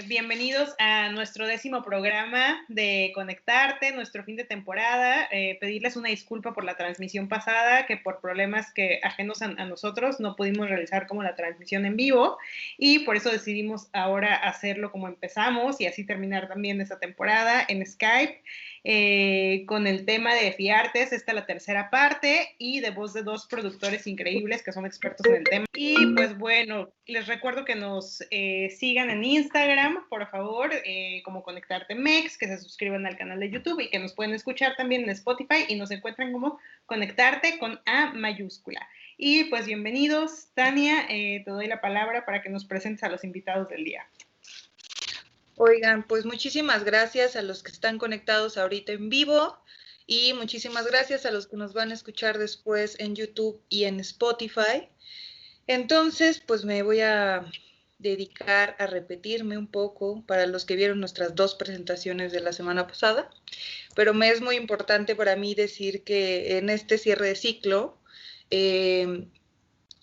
Bienvenidos a nuestro 10º programa de Conectarte, nuestro fin de temporada. Pedirles una disculpa por la transmisión pasada, que por problemas que ajenos a nosotros no pudimos realizar como la transmisión en vivo, y por eso decidimos ahora hacerlo como empezamos y así terminar también esta temporada en Skype, con el tema de Fiartes. Esta es la tercera parte y de voz de dos productores increíbles que son expertos en el tema. Y pues bueno, les recuerdo que nos sigan en Instagram, por favor, como Conectarte Mex, que se suscriban al canal de YouTube y que nos pueden escuchar también en Spotify y nos encuentran como Conectarte con A mayúscula. Y pues bienvenidos, Tania, te doy la palabra para que nos presentes a los invitados del día. Oigan, pues muchísimas gracias a los que están conectados ahorita en vivo y muchísimas gracias a los que nos van a escuchar después en YouTube y en Spotify. Entonces, pues me voy a dedicar a repetirme un poco para los que vieron nuestras dos presentaciones de la semana pasada, pero me es muy importante para mí decir que en este cierre de ciclo,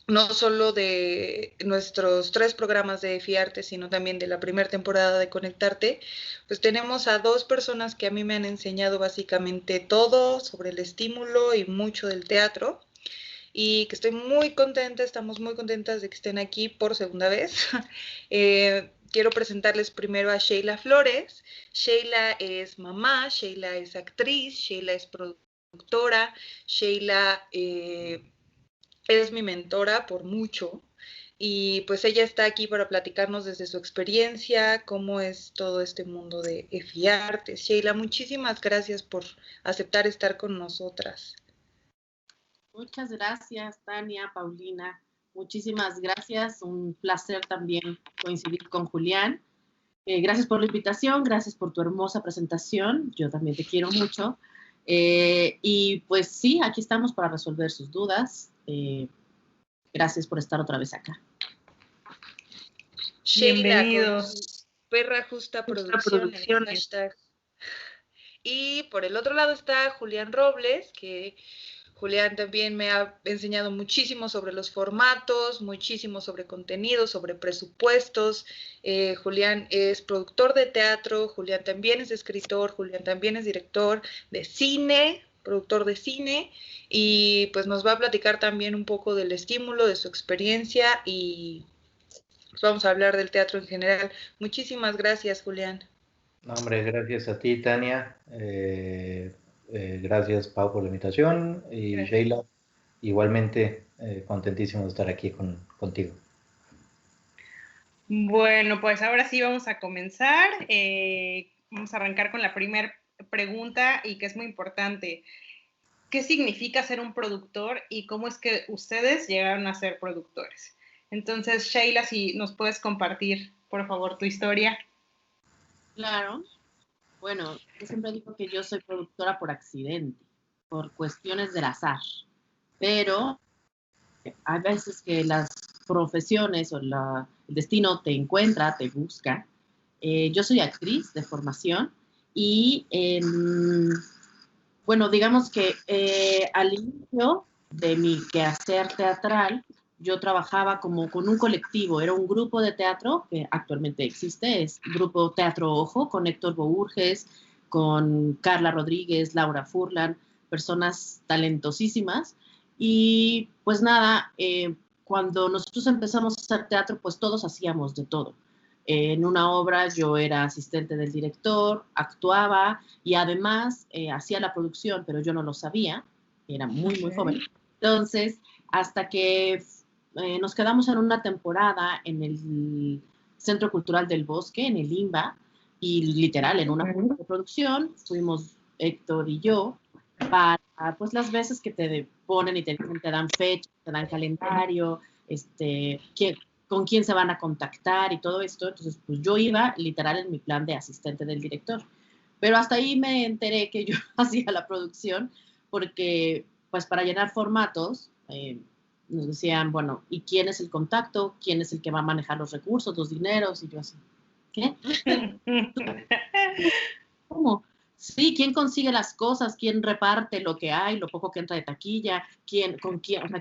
no solo de nuestros 3 programas de Fiarte, sino también de la primera temporada de Conectarte, pues tenemos a 2 personas que a mí me han enseñado básicamente todo sobre el estímulo y mucho del teatro, y que estoy muy contenta, estamos muy contentas de que estén aquí por segunda vez. Quiero presentarles primero a Sheila Flores. Sheila es mamá, Sheila es actriz, Sheila es productora, Sheila es mi mentora por mucho, y pues ella está aquí para platicarnos desde su experiencia, cómo es todo este mundo de Fiarte. Sheila, muchísimas gracias por aceptar estar con nosotras. Muchas gracias, Tania, Paulina. Muchísimas gracias. Un placer también coincidir con Julián. Gracias por la invitación, gracias por tu hermosa presentación. Yo también te quiero mucho. Y pues sí, aquí estamos para resolver sus dudas. Gracias por estar otra vez acá. Sheila, bienvenidos. Perra Justa Producciones. Y por el otro lado está Julián Robles, que Julián también me ha enseñado muchísimo sobre los formatos, muchísimo sobre contenido, sobre presupuestos. Julián es productor de teatro, Julián también es escritor, Julián también es director de cine, productor de cine, y pues nos va a platicar también un poco del estímulo, de su experiencia, y pues vamos a hablar del teatro en general. Muchísimas gracias, Julián. No, hombre, gracias a ti, Tania. Gracias, Pau, por la invitación. Y gracias. Sheila, igualmente contentísimo de estar aquí contigo. Bueno, pues ahora sí vamos a comenzar. Vamos a arrancar con la primera pregunta y que es muy importante. ¿Qué significa ser un productor y cómo es que ustedes llegaron a ser productores? Entonces, Sheila, si nos puedes compartir, por favor, tu historia. Claro. Bueno, yo siempre digo que yo soy productora por accidente, por cuestiones del azar. Pero hay veces que las profesiones o el destino te encuentra, te busca. Yo soy actriz de formación y, bueno, digamos que al inicio de mi quehacer teatral, yo trabajaba como con un colectivo, era un grupo de teatro que actualmente existe, es Grupo Teatro Ojo, con Héctor Bourges, con Carla Rodríguez, Laura Furlan, personas talentosísimas. Y pues nada, cuando nosotros empezamos a hacer teatro, pues todos hacíamos de todo. En una obra yo era asistente del director, actuaba y además hacía la producción, pero yo no lo sabía, era muy joven. Entonces, hasta que nos quedamos en una temporada en el Centro Cultural del Bosque, en el IMBA, y literal, en una producción, fuimos Héctor y yo, para pues las veces que te ponen y te dan fecha, te dan calendario, con quién se van a contactar y todo esto. Entonces, pues yo iba literal en mi plan de asistente del director. Pero hasta ahí me enteré que yo hacía la producción, porque pues para llenar formatos nos decían, bueno, ¿y quién es el contacto? ¿Quién es el que va a manejar los recursos, los dineros? Y yo así, ¿qué? ¿Cómo? Sí, ¿quién consigue las cosas? ¿Quién reparte lo que hay, lo poco que entra de taquilla? ¿Quién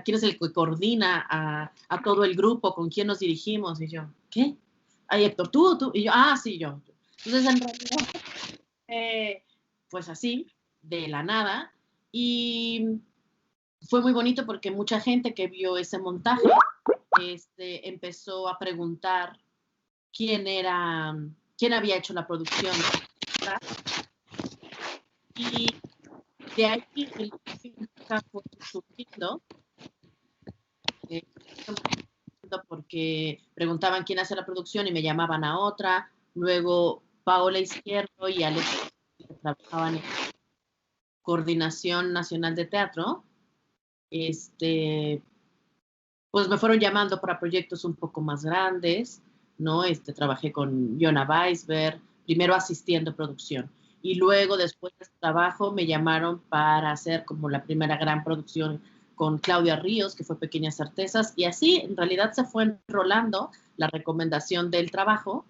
es el que coordina a todo el grupo? ¿Con quién nos dirigimos? Y yo, ¿qué? ay, Héctor, tú, y yo, sí, yo. Entonces, en realidad, pues así, de la nada, y fue muy bonito porque mucha gente que vio ese montaje empezó a preguntar quién había hecho la producción. Y de ahí el fue surgiendo, porque preguntaban quién hacía la producción y me llamaban a otra. Luego Paola Izquierdo y Alex que trabajaban en Coordinación Nacional de Teatro, pues me fueron llamando para proyectos un poco más grandes, ¿no? Trabajé con Yona Weisberg, primero asistiendo a producción. Y luego, después de este trabajo, me llamaron para hacer como la primera gran producción con Claudia Ríos, que fue Pequeñas Certezas. Y así, en realidad, se fue enrolando la recomendación del trabajo.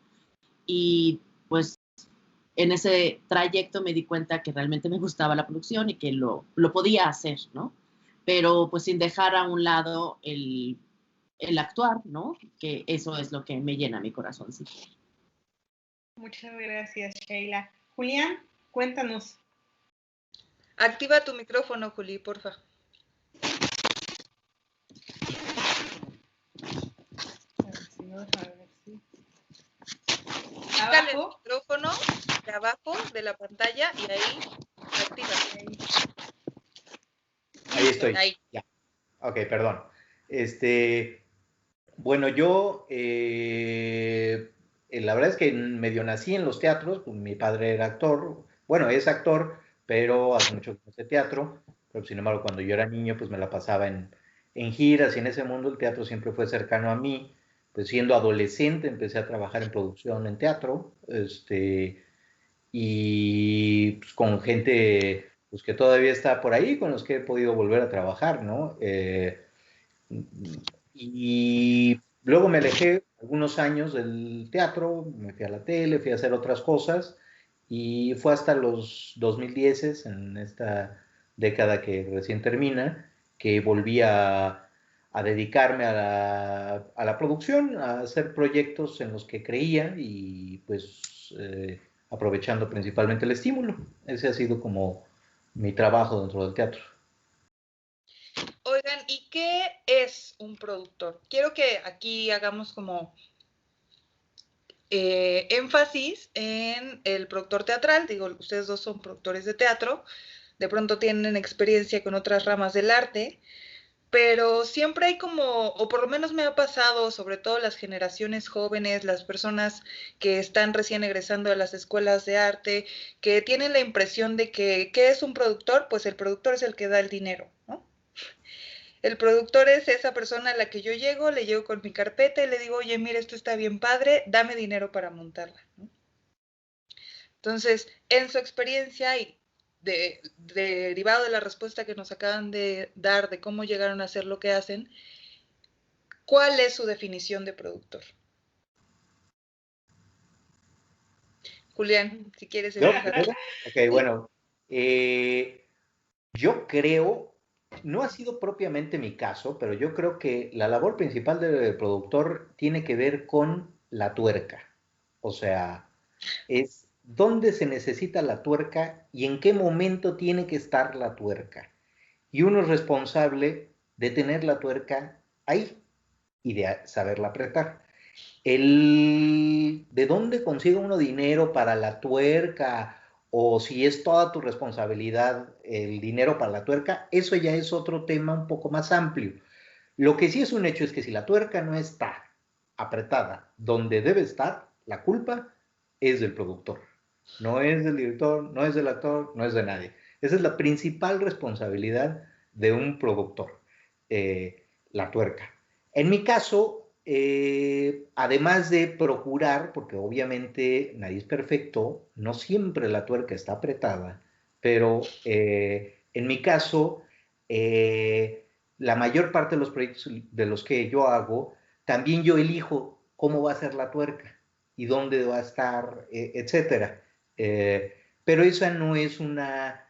Y pues en ese trayecto me di cuenta que realmente me gustaba la producción y que lo podía hacer, ¿no? Pero pues sin dejar a un lado el actuar, ¿no? Que eso es lo que me llena mi corazón. Sí. Muchas gracias, Sheila. Julián, cuéntanos. Activa tu micrófono, Juli, porfa. Quítale el micrófono de abajo de la pantalla y ahí activa. Ahí estoy. Ahí. Ya. Ok, perdón. Bueno, yo la verdad es que medio nací en los teatros. Pues, mi padre era actor, bueno, es actor, pero hace mucho que no hace teatro. Pero sin embargo, cuando yo era niño, pues me la pasaba en giras y en ese mundo el teatro siempre fue cercano a mí. Pues siendo adolescente empecé a trabajar en producción en teatro, y pues, con gente pues, que todavía está por ahí, con los que he podido volver a trabajar, ¿no? Y luego me alejé algunos años del teatro, me fui a la tele, fui a hacer otras cosas, y fue hasta los 2010, en esta década que recién termina, que volví a dedicarme a la producción, a hacer proyectos en los que creía y pues aprovechando principalmente el estímulo. Ese ha sido como mi trabajo dentro del teatro. Oigan, ¿y qué es un productor? Quiero que aquí hagamos como énfasis en el productor teatral. Digo, ustedes dos son productores de teatro, de pronto tienen experiencia con otras ramas del arte, pero siempre hay como, o por lo menos me ha pasado, sobre todo las generaciones jóvenes, las personas que están recién egresando a las escuelas de arte, que tienen la impresión de que, ¿qué es un productor? Pues el productor es el que da el dinero, ¿no? El productor es esa persona a la que yo llego, le llego con mi carpeta y le digo, oye, mira, esto está bien padre, dame dinero para montarla, ¿no? Entonces, en su experiencia y derivado de la respuesta que nos acaban de dar de cómo llegaron a hacer lo que hacen, ¿cuál es su definición de productor? Julián, si quieres empezar. Ok, bueno. Yo creo, no ha sido propiamente mi caso, pero yo creo que la labor principal del productor tiene que ver con la tuerca. O sea, es dónde se necesita la tuerca y en qué momento tiene que estar la tuerca. Y uno es responsable de tener la tuerca ahí y de saberla apretar. ¿De dónde consigue uno dinero para la tuerca? O si es toda tu responsabilidad el dinero para la tuerca, eso ya es otro tema un poco más amplio. Lo que sí es un hecho es que si la tuerca no está apretada donde debe estar, la culpa es del productor. No es del director, no es del actor, no es de nadie. Esa es la principal responsabilidad de un productor, la tuerca. En mi caso, además de procurar, porque obviamente nadie es perfecto, no siempre la tuerca está apretada, pero en mi caso, la mayor parte de los proyectos de los que yo hago, también yo elijo cómo va a ser la tuerca y dónde va a estar, etcétera. Pero esa no es una,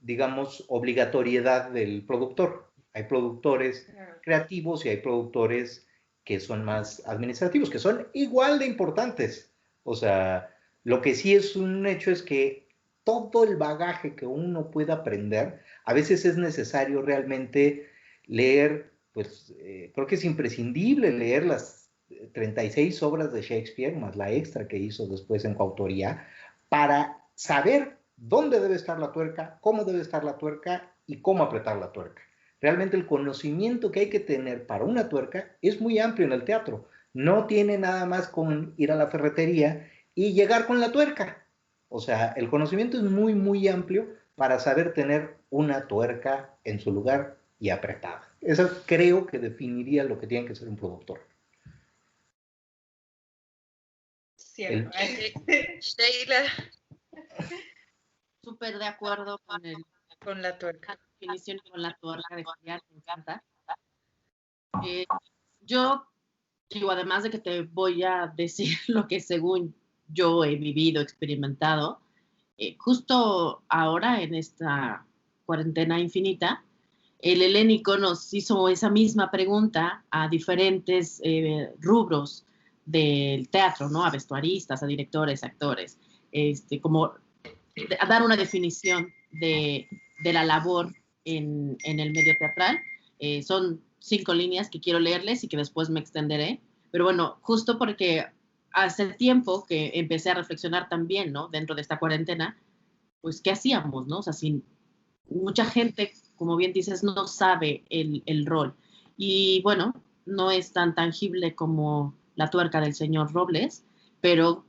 digamos, obligatoriedad del productor. Hay productores creativos y hay productores que son más administrativos, que son igual de importantes. O sea, lo que sí es un hecho es que todo el bagaje que uno pueda aprender, a veces es necesario realmente leer, pues creo que es imprescindible leer las 36 obras de Shakespeare, más la extra que hizo después en coautoría, para saber dónde debe estar la tuerca, cómo debe estar la tuerca y cómo apretar la tuerca. Realmente el conocimiento que hay que tener para una tuerca es muy amplio en el teatro. No tiene nada más con ir a la ferretería y llegar con la tuerca. O sea, el conocimiento es muy, muy amplio para saber tener una tuerca en su lugar y apretada. Eso creo que definiría lo que tiene que ser un productor. Cierto. Sheila. Súper de acuerdo con la tuerca. La definición y con la tuerca de Julián, me encanta. Yo digo, además de que te voy a decir lo que según yo he vivido, experimentado, justo ahora en esta cuarentena infinita, el Helénico nos hizo esa misma pregunta a diferentes rubros del teatro, ¿no? A vestuaristas, a directores, actores, como a dar una definición de la labor en el medio teatral. Son 5 líneas que quiero leerles y que después me extenderé. Pero bueno, justo porque hace tiempo que empecé a reflexionar también, ¿no? Dentro de esta cuarentena, pues, ¿qué hacíamos, no? O sea, sin mucha gente, como bien dices, no sabe el rol. Y bueno, no es tan tangible como la tuerca del señor Robles, pero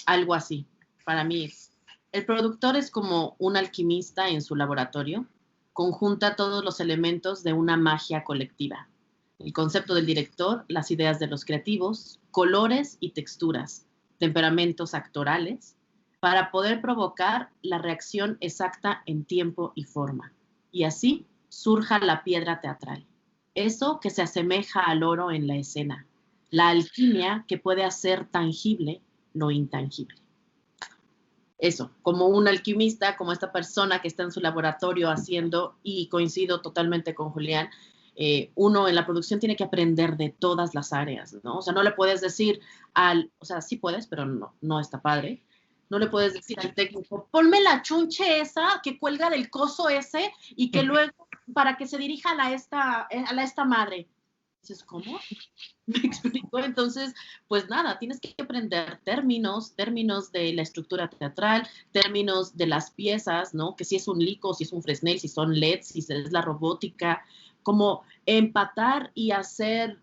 algo así, para mí es. El productor es como un alquimista en su laboratorio, conjunta todos los elementos de una magia colectiva. El concepto del director, las ideas de los creativos, colores y texturas, temperamentos actorales, para poder provocar la reacción exacta en tiempo y forma. Y así surja la piedra teatral. Eso que se asemeja al oro en la escena. La alquimia que puede hacer tangible lo intangible. Eso, como un alquimista, como esta persona que está en su laboratorio haciendo, y coincido totalmente con Julián, uno en la producción tiene que aprender de todas las áreas, ¿no? O sea, no le puedes decir o sea, sí puedes, pero no está padre. No le puedes decir al técnico, ponme la chunche esa que cuelga del coso ese y que luego, para que se dirija a esta madre. Dices, ¿cómo? ¿Me explico? Entonces, pues nada, tienes que aprender términos de la estructura teatral, términos de las piezas, ¿no? Que si es un lico, si es un Fresnel, si son LEDs, si es la robótica, como empatar y hacer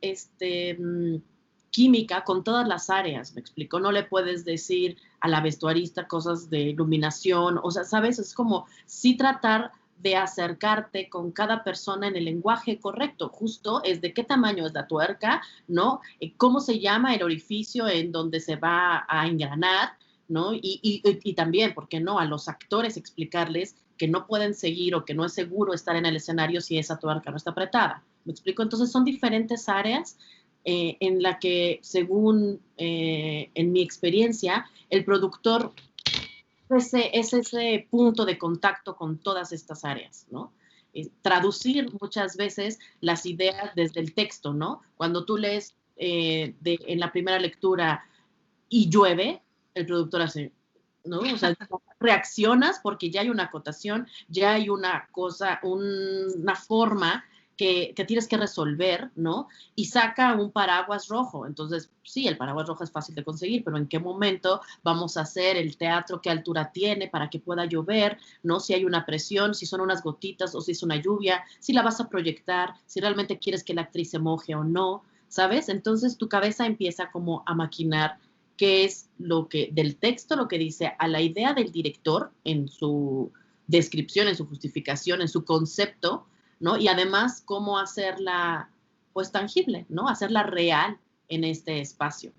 química con todas las áreas, ¿me explico? No le puedes decir a la vestuarista cosas de iluminación, o sea, ¿sabes? Es como sí tratar de acercarte con cada persona en el lenguaje correcto, justo es de qué tamaño es la tuerca, ¿no? Cómo se llama el orificio en donde se va a engranar, ¿no? Y también, ¿por qué no? A los actores explicarles que no pueden seguir o que no es seguro estar en el escenario si esa tuerca no está apretada. ¿Me explico? Entonces son diferentes áreas en la que, según en mi experiencia, el productor es ese punto de contacto con todas estas áreas, ¿no? Traducir muchas veces las ideas desde el texto, ¿no? Cuando tú lees en la primera lectura y llueve, el productor hace, ¿no? O sea, reaccionas porque ya hay una acotación, ya hay una cosa, una forma que tienes que resolver, ¿no? Y saca un paraguas rojo. Entonces, sí, el paraguas rojo es fácil de conseguir, pero ¿en qué momento vamos a hacer el teatro? ¿Qué altura tiene para que pueda llover? ¿No? Si hay una presión, si son unas gotitas o si es una lluvia, si la vas a proyectar, si realmente quieres que la actriz se moje o no, ¿sabes? Entonces tu cabeza empieza como a maquinar qué es lo que del texto, lo que dice a la idea del director en su descripción, en su justificación, en su concepto, ¿no? Y además cómo hacerla, pues, tangible, ¿no? Hacerla real en este espacio.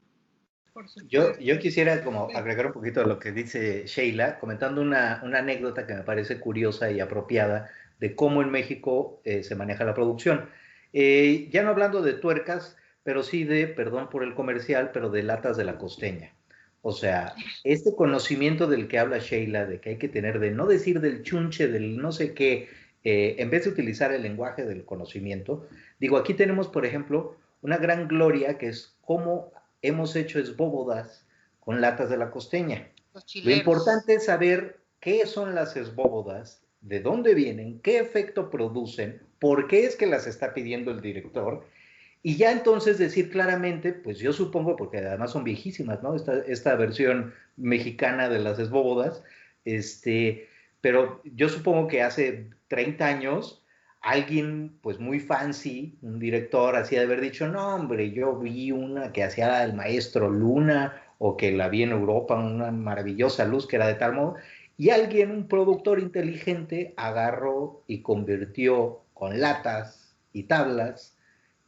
Yo quisiera como agregar un poquito a lo que dice Sheila, comentando una anécdota que me parece curiosa y apropiada de cómo en México se maneja la producción. Ya no hablando de tuercas, pero sí de, perdón por el comercial, pero de latas de la costeña. O sea, este conocimiento del que habla Sheila, de que hay que tener, de no decir del chunche, del no sé qué, en vez de utilizar el lenguaje del conocimiento, digo, aquí tenemos, por ejemplo, una gran gloria, que es cómo hemos hecho esbóbodas con latas de la Costeña. Lo importante es saber qué son las esbóbodas, de dónde vienen, qué efecto producen, por qué es que las está pidiendo el director, y ya entonces decir claramente, pues yo supongo, porque además son viejísimas, ¿no? Esta versión mexicana de las esbóbodas, pero yo supongo que hace 30 años alguien pues muy fancy, un director, así de haber dicho, no hombre, yo vi una que hacía el maestro Luna, o que la vi en Europa, una maravillosa luz que era de tal modo, y alguien, un productor inteligente, agarró y convirtió con latas y tablas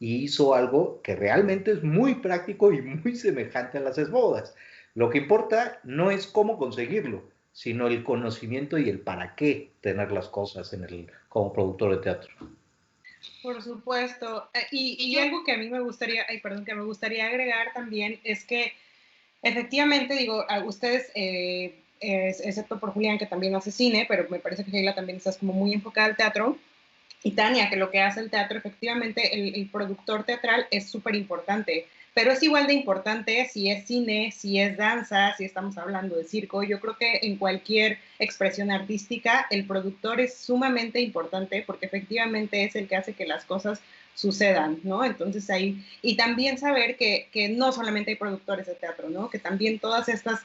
y hizo algo que realmente es muy práctico y muy semejante a las esbóbadas. Lo que importa no es cómo conseguirlo, sino el conocimiento y el para qué tener las cosas como productor de teatro. Por supuesto. Y algo que a mí me gustaría, que me gustaría agregar también es que efectivamente, digo, a ustedes, excepto por Julián, que también hace cine, pero me parece que Sheila también estás como muy enfocada al teatro, y Tania, que lo que hace el teatro, efectivamente, el productor teatral es súper importante, pero es igual de importante si es cine, si es danza, si estamos hablando de circo. Yo creo que en cualquier expresión artística, el productor es sumamente importante porque efectivamente es el que hace que las cosas sucedan, ¿no? Entonces ahí, y también saber que no solamente hay productores de teatro, ¿no? Que también todas estas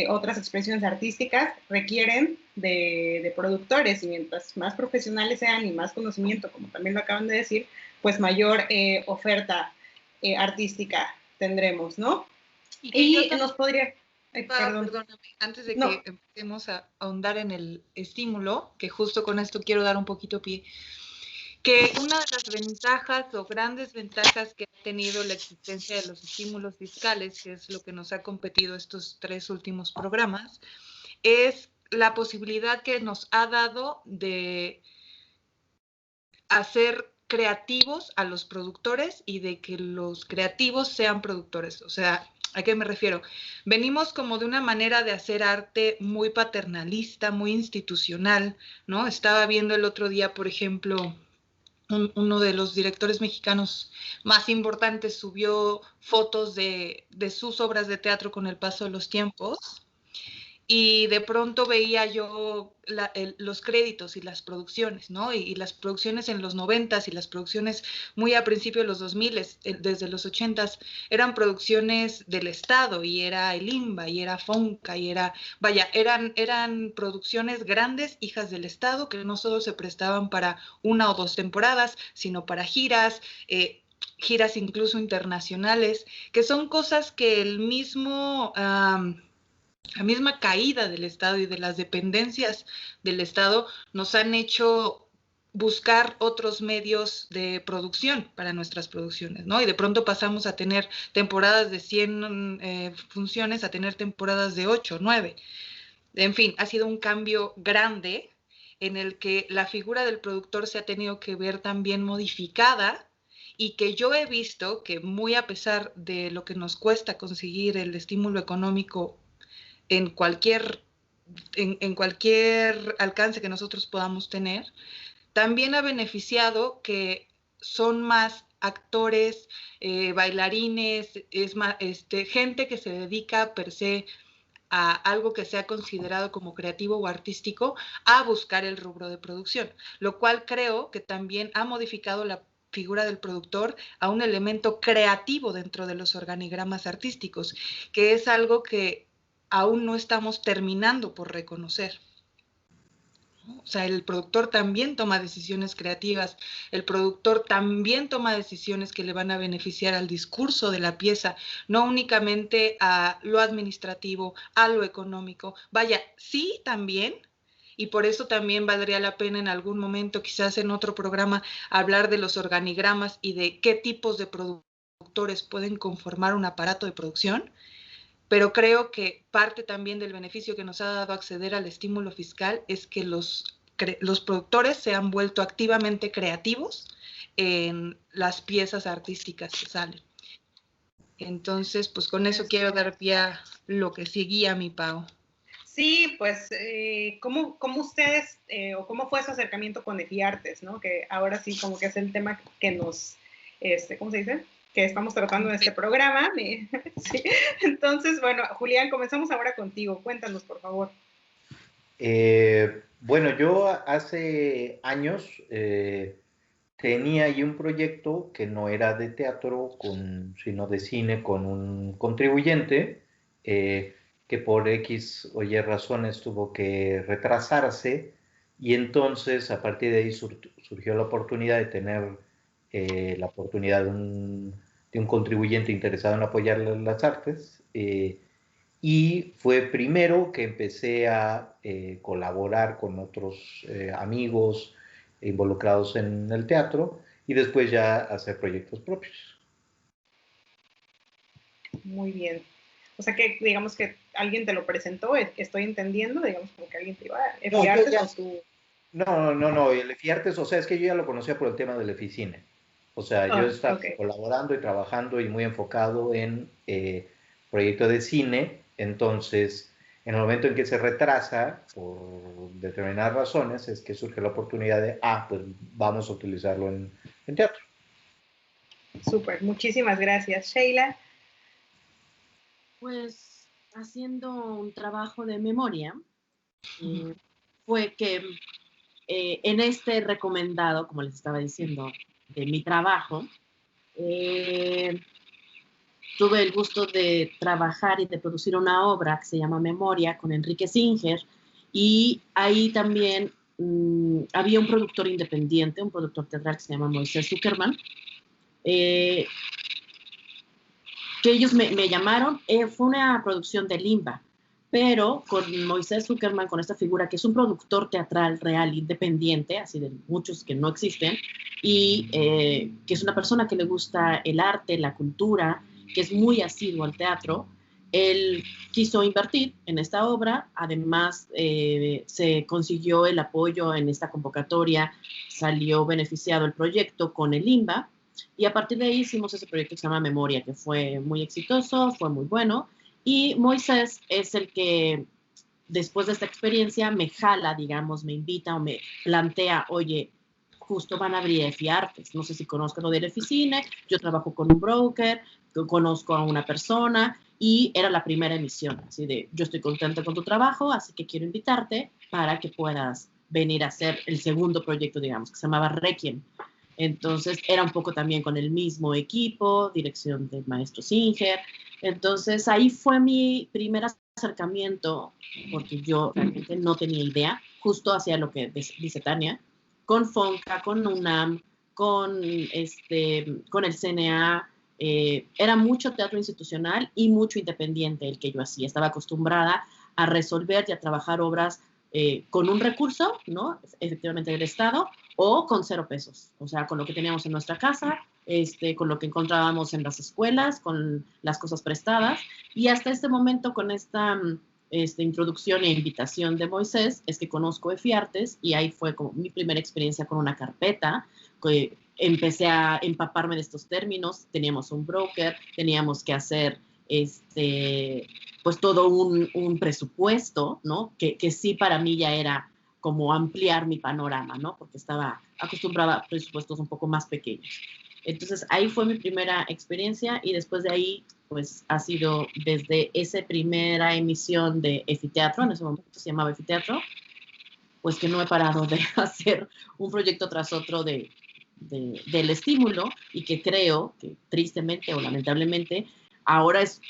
otras expresiones artísticas requieren de productores, y mientras más profesionales sean y más conocimiento, como también lo acaban de decir, pues mayor oferta artística tendremos, ¿no? Y nos podría... perdón. Perdóname, antes de que empecemos a ahondar en el estímulo, que justo con esto quiero dar un poquito pie, que una de las ventajas o grandes ventajas que ha tenido la existencia de los estímulos fiscales, que es lo que nos ha competido estos 3 últimos programas, es la posibilidad que nos ha dado de hacer creativos a los productores y de que los creativos sean productores. O sea, ¿a qué me refiero? Venimos como de una manera de hacer arte muy paternalista, muy institucional, ¿no? Estaba viendo el otro día, por ejemplo, uno de los directores mexicanos más importantes subió fotos de sus obras de teatro con el paso de los tiempos, y de pronto veía yo los créditos y las producciones, ¿no? Y las producciones en los 90s y las producciones muy a principios de los 2000s, desde los 80s, eran producciones del Estado, y era el INBA, y era FONCA, y eran producciones grandes, hijas del Estado, que no solo se prestaban para 1 o 2 temporadas, sino para giras, giras incluso internacionales, que son cosas que el mismo... la misma caída del Estado y de las dependencias del Estado nos han hecho buscar otros medios de producción para nuestras producciones, ¿no? Y de pronto pasamos a tener temporadas de 100 funciones a tener temporadas de 8, 9. En fin, ha sido un cambio grande en el que la figura del productor se ha tenido que ver también modificada, y que yo he visto que, muy a pesar de lo que nos cuesta conseguir el estímulo económico en cualquier alcance que nosotros podamos tener, también ha beneficiado que son más actores, bailarines, gente que se dedica per se a algo que sea considerado como creativo o artístico, a buscar el rubro de producción, lo cual creo que también ha modificado la figura del productor a un elemento creativo dentro de los organigramas artísticos, que es algo que aún no estamos terminando por reconocer. O sea, el productor también toma decisiones creativas, el productor también toma decisiones que le van a beneficiar al discurso de la pieza, no únicamente a lo administrativo, a lo económico. Vaya, sí también, y por eso también valdría la pena en algún momento, quizás en otro programa, hablar de los organigramas y de qué tipos de productores pueden conformar un aparato de producción. Pero creo que parte también del beneficio que nos ha dado acceder al estímulo fiscal es que los productores se han vuelto activamente creativos en las piezas artísticas que salen. Entonces, pues con eso quiero dar pie a lo que seguía, mi Pau. Sí, pues, ¿cómo ustedes, o cómo fue su acercamiento con EFIARTES, ¿no? Que ahora sí como que es el tema que nos, ¿cómo se dice? que estamos tratando en este programa. Sí. Entonces, bueno, Julián, comenzamos ahora contigo. Cuéntanos, por favor. Bueno, yo hace años tenía ahí un proyecto que no era de teatro, sino de cine con un contribuyente que por X o Y razones tuvo que retrasarse, y entonces a partir de ahí surgió la oportunidad de tener la oportunidad de un contribuyente interesado en apoyar las artes. Y fue primero que empecé a colaborar con otros amigos involucrados en el teatro, y después ya hacer proyectos propios. Muy bien. O sea que, digamos que alguien te lo presentó, estoy entendiendo, digamos como que alguien te iba a EFIARTES o tú... No, el EFIARTES, o sea, es que yo ya lo conocía por el tema del EFICINE. O sea, yo estaba colaborando y trabajando y muy enfocado en proyectos de cine. Entonces, en el momento en que se retrasa, por determinadas razones, es que surge la oportunidad de, pues vamos a utilizarlo en teatro. Súper, muchísimas gracias. Sheila. Pues haciendo un trabajo de memoria, fue que en este recomendado, como les estaba diciendo, de mi trabajo, tuve el gusto de trabajar y de producir una obra que se llama Memoria con Enrique Singer, y ahí también había un productor independiente, un productor teatral que se llama Moisés Zuckerman, que ellos me llamaron. Fue una producción de Limba, pero con Moisés Zuckerman, con esta figura que es un productor teatral real, independiente, así de muchos que no existen, y que es una persona que le gusta el arte, la cultura, que es muy asiduo al teatro. Él quiso invertir en esta obra, además se consiguió el apoyo en esta convocatoria, salió beneficiado el proyecto con el Limba, y a partir de ahí hicimos ese proyecto que se llama Memoria, que fue muy exitoso, fue muy bueno, y Moisés es el que después de esta experiencia me jala, digamos, me invita o me plantea, oye, justo van a abrir EFIARTES, no sé si conozcan lo del EFICINE, yo trabajo con un broker, conozco a una persona, y era la primera emisión, así de, yo estoy contenta con tu trabajo, así que quiero invitarte para que puedas venir a hacer el segundo proyecto, digamos, que se llamaba Requiem. Entonces era un poco también con el mismo equipo, dirección del maestro Singer. Entonces ahí fue mi primer acercamiento, porque yo realmente no tenía idea, justo hacia lo que dice Tania, con FONCA, con UNAM, con el CNA. Era mucho teatro institucional y mucho independiente el que yo hacía. Estaba acostumbrada a resolver y a trabajar obras con un recurso, ¿no? Efectivamente del Estado, o con 0 pesos, o sea, con lo que teníamos en nuestra casa, con lo que encontrábamos en las escuelas, con las cosas prestadas, y hasta este momento con esta introducción e invitación de Moisés es que conozco EFIARTES, y ahí fue como mi primera experiencia con una carpeta, que empecé a empaparme de estos términos. Teníamos un broker, teníamos que hacer pues todo un presupuesto, ¿no? Que sí para mí ya era como ampliar mi panorama, ¿no? Porque estaba acostumbrada a presupuestos un poco más pequeños. Entonces ahí fue mi primera experiencia, y después de ahí pues ha sido desde esa primera emisión de EFITEATRO, en ese momento se llamaba EFITEATRO, pues que no he parado de hacer un proyecto tras otro del estímulo, y que creo que tristemente o lamentablemente ahora es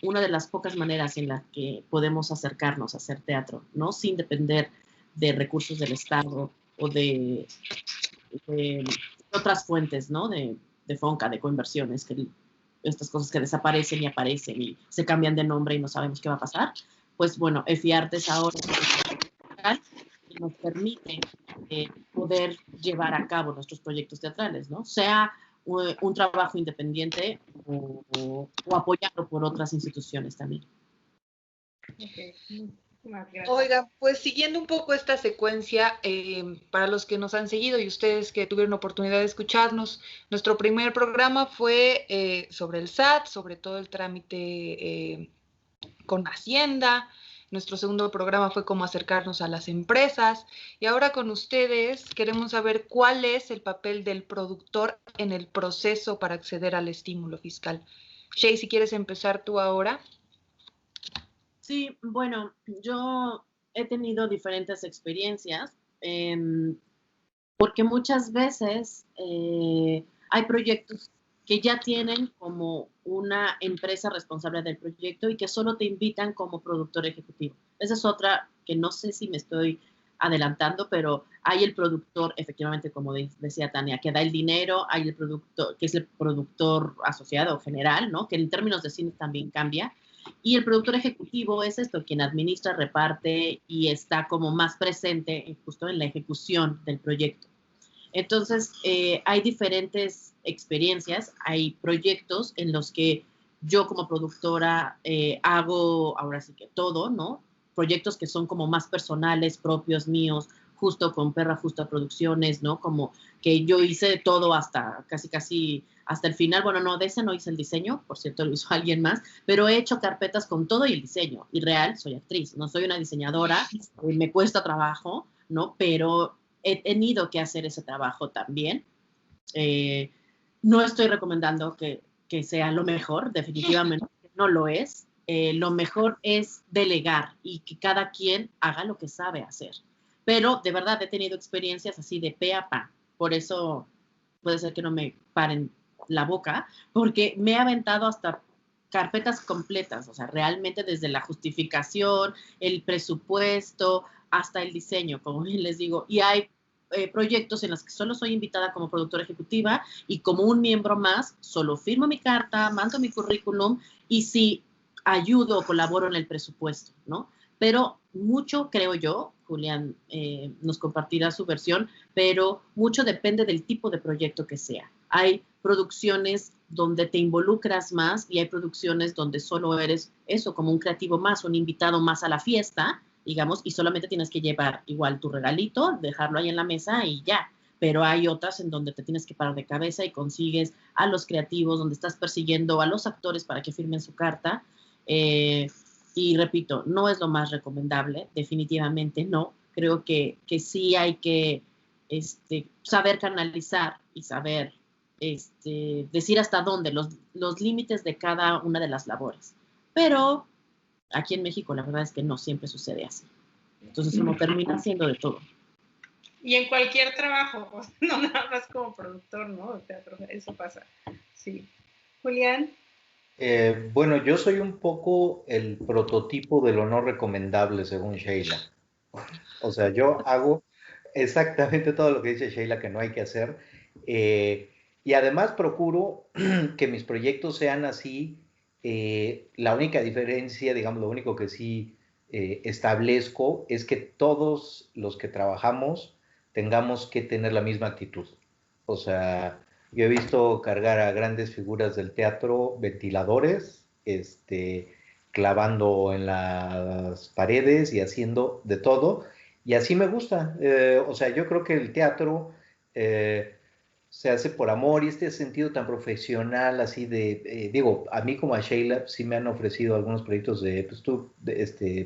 una de las pocas maneras en las que podemos acercarnos a hacer teatro, ¿no? Sin depender de recursos del Estado o de otras fuentes, ¿no? De FONCA, de coinversiones, que estas cosas que desaparecen y aparecen y se cambian de nombre y no sabemos qué va a pasar. Pues bueno, EFIARTES ahora nos permite poder llevar a cabo nuestros proyectos teatrales, ¿no? Sea un trabajo independiente o apoyado por otras instituciones también. Okay. Oiga, pues siguiendo un poco esta secuencia, para los que nos han seguido y ustedes que tuvieron oportunidad de escucharnos, nuestro primer programa fue sobre el SAT, sobre todo el trámite con Hacienda. Nuestro segundo programa fue cómo acercarnos a las empresas. Y ahora con ustedes queremos saber cuál es el papel del productor en el proceso para acceder al estímulo fiscal. Shay, si quieres empezar tú ahora. Sí, bueno, yo he tenido diferentes experiencias, porque muchas veces hay proyectos que ya tienen como una empresa responsable del proyecto y que solo te invitan como productor ejecutivo. Esa es otra que no sé si me estoy adelantando, pero hay el productor, efectivamente, como decía Tania, que da el dinero, hay el productor, que es el productor asociado general, ¿no? Que en términos de cine también cambia. Y el productor ejecutivo es esto, quien administra, reparte y está como más presente justo en la ejecución del proyecto. Entonces, hay diferentes experiencias, hay proyectos en los que yo como productora hago ahora sí que todo, ¿no? Proyectos que son como más personales, propios, míos, justo con Perra Justa Producciones, ¿no? Como que yo hice todo hasta casi hasta el final. Bueno, no, de ese no hice el diseño, por cierto, lo hizo alguien más, pero he hecho carpetas con todo y el diseño. Y real, soy actriz, no soy una diseñadora, me cuesta trabajo, ¿no? Pero he tenido que hacer ese trabajo también. No estoy recomendando que sea lo mejor, definitivamente no lo es. Lo mejor es delegar y que cada quien haga lo que sabe hacer. Pero de verdad he tenido experiencias así de pe a pa. Por eso puede ser que no me paren la boca, porque me he aventado hasta carpetas completas, o sea, realmente desde la justificación, el presupuesto, hasta el diseño, como bien les digo. Y hay proyectos en los que solo soy invitada como productora ejecutiva y como un miembro más, solo firmo mi carta, mando mi currículum y sí ayudo o colaboro en el presupuesto, ¿no? Pero mucho, creo yo, Julián nos compartirá su versión, pero mucho depende del tipo de proyecto que sea. Hay producciones donde te involucras más y hay producciones donde solo eres eso, como un creativo más, un invitado más a la fiesta, digamos, y solamente tienes que llevar igual tu regalito, dejarlo ahí en la mesa y ya. Pero hay otras en donde te tienes que parar de cabeza y consigues a los creativos, donde estás persiguiendo a los actores para que firmen su carta. Y repito, no es lo más recomendable, definitivamente no. Creo que sí hay que saber canalizar y saber decir hasta dónde, los límites de cada una de las labores. Pero aquí en México la verdad es que no siempre sucede así. Entonces uno termina haciendo de todo. Y en cualquier trabajo, pues, no nada más como productor, ¿no? Teatro, eso pasa. Sí. Julián. Bueno, yo soy un poco el prototipo de lo no recomendable, según Sheila. O sea, yo hago exactamente todo lo que dice Sheila que no hay que hacer. Y además procuro que mis proyectos sean así. La única diferencia, digamos, lo único que sí establezco es que todos los que trabajamos tengamos que tener la misma actitud. O sea, yo he visto cargar a grandes figuras del teatro ventiladores, clavando en las paredes y haciendo de todo. Y así me gusta. O sea, yo creo que el teatro se hace por amor y este sentido tan profesional, así de, digo, a mí como a Sheila sí me han ofrecido algunos proyectos de, pues tú,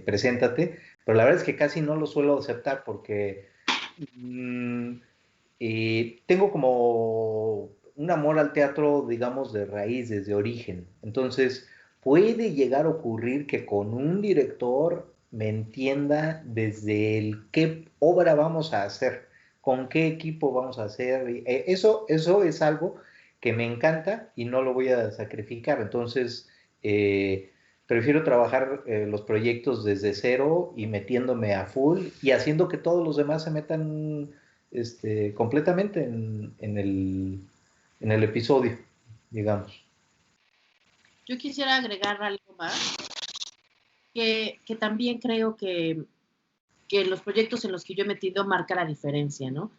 preséntate, pero la verdad es que casi no lo suelo aceptar porque tengo como un amor al teatro, digamos, de raíz, desde origen. Entonces, puede llegar a ocurrir que con un director me entienda desde el qué obra vamos a hacer, con qué equipo vamos a hacer. Eso es algo que me encanta y no lo voy a sacrificar. Entonces, prefiero trabajar los proyectos desde cero y metiéndome a full y haciendo que todos los demás se metan completamente en el episodio, digamos. Yo quisiera agregar algo más, que también creo que los proyectos en los que yo he metido marca la diferencia, ¿no?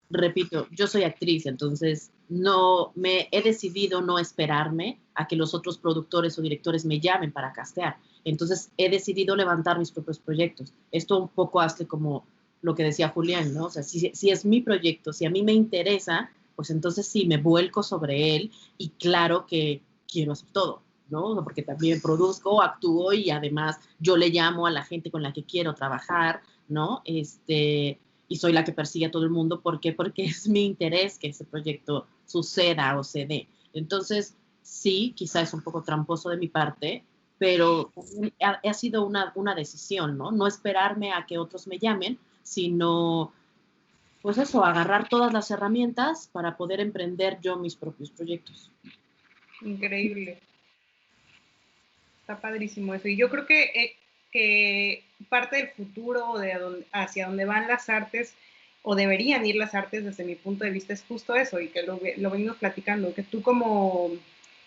Repito, yo soy actriz, entonces no me he decidido no esperarme a que los otros productores o directores me llamen para castear. Entonces he decidido levantar mis propios proyectos. Esto un poco hace como lo que decía Julián, ¿no? O sea, si es mi proyecto, si a mí me interesa, pues entonces sí, me vuelco sobre él y claro que quiero hacer todo. ¿no? Porque también produzco, actúo y además yo le llamo a la gente con la que quiero trabajar, ¿no? Y soy la que persigue a todo el mundo. ¿Por qué? Porque es mi interés que ese proyecto suceda o se dé. Entonces, sí, quizá es un poco tramposo de mi parte, pero ha sido una decisión, ¿no? No esperarme a que otros me llamen, sino, pues eso, agarrar todas las herramientas para poder emprender yo mis propios proyectos. Increíble. Está padrísimo eso. Y yo creo que parte del futuro hacia donde van las artes, o deberían ir las artes desde mi punto de vista, es justo eso, y que lo venimos platicando, que tú como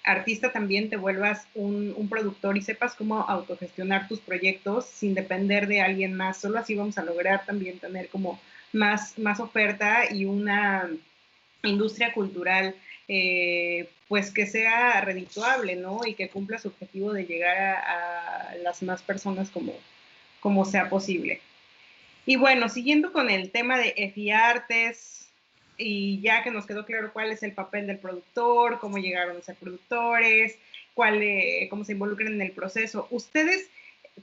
artista también te vuelvas un productor y sepas cómo autogestionar tus proyectos sin depender de alguien más. Solo así vamos a lograr también tener como más oferta y una industria cultural pues que sea redituable, ¿no? Y que cumpla su objetivo de llegar a las más personas como sea posible. Y bueno, siguiendo con el tema de EFIARTES, y ya que nos quedó claro cuál es el papel del productor, cómo llegaron a ser productores, cómo se involucran en el proceso, ¿ustedes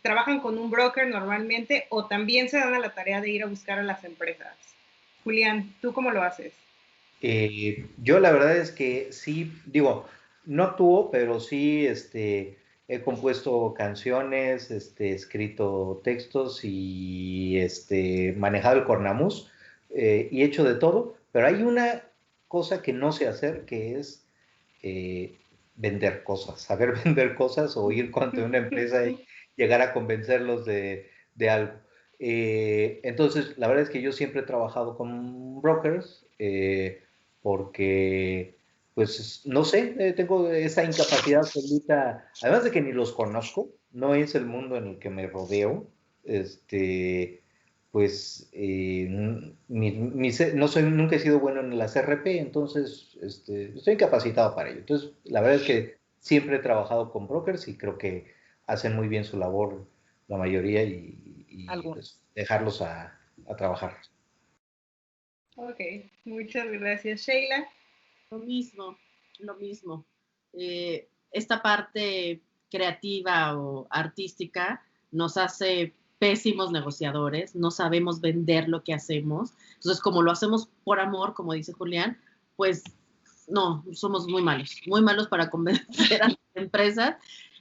trabajan con un broker normalmente o también se dan a la tarea de ir a buscar a las empresas? Julián, ¿tú cómo lo haces? Yo la verdad es que sí, digo, no actúo, pero sí he compuesto canciones, escrito textos y manejado el cornamus y hecho de todo, pero hay una cosa que no sé hacer, que es vender cosas, saber vender cosas o ir contra una empresa y llegar a convencerlos de algo. Entonces, la verdad es que yo siempre he trabajado con brokers, porque, pues, no sé, tengo esa incapacidad absoluta, además de que ni los conozco, no es el mundo en el que me rodeo, pues, no soy, nunca he sido bueno en la CRP, entonces, estoy incapacitado para ello. Entonces, la verdad es que siempre he trabajado con brokers y creo que hacen muy bien su labor la mayoría y pues, dejarlos a trabajar. Ok, muchas gracias, Sheila. Lo mismo. Esta parte creativa o artística nos hace pésimos negociadores, no sabemos vender lo que hacemos. Entonces, como lo hacemos por amor, como dice Julián, pues no, somos muy malos para convencer a las empresas.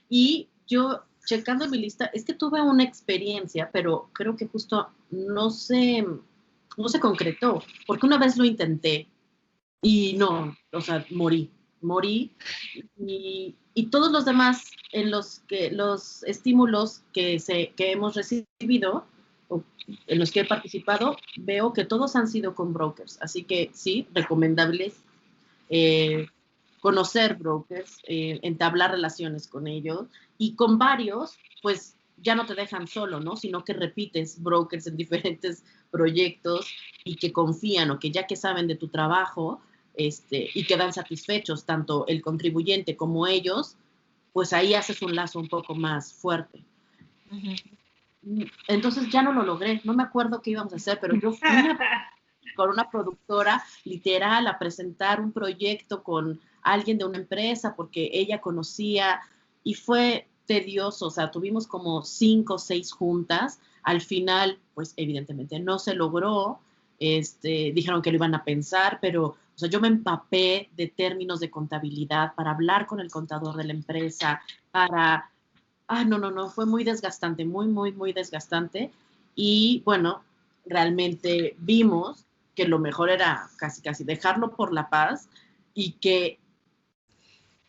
Y yo, checando mi lista, es que tuve una experiencia, pero creo que justo no se concretó, porque una vez lo intenté y no, o sea, morí y todos los demás en los estímulos que hemos recibido o en los que he participado, veo que todos han sido con brokers, así que sí, recomendables conocer brokers, entablar relaciones con ellos y con varios, pues ya no te dejan solo, ¿no? Sino que repites brokers en diferentes proyectos y que confían o que ya que saben de tu trabajo y quedan satisfechos tanto el contribuyente como ellos, pues ahí haces un lazo un poco más fuerte. Uh-huh. Entonces ya no lo logré, no me acuerdo qué íbamos a hacer, pero yo fui con una productora literal a presentar un proyecto con alguien de una empresa porque ella conocía y fue tedioso, o sea, tuvimos como 5 o 6 juntas, al final, pues evidentemente no se logró, dijeron que lo iban a pensar, pero o sea, yo me empapé de términos de contabilidad para hablar con el contador de la empresa, no, fue muy desgastante, muy desgastante y bueno, realmente vimos que lo mejor era casi dejarlo por la paz y que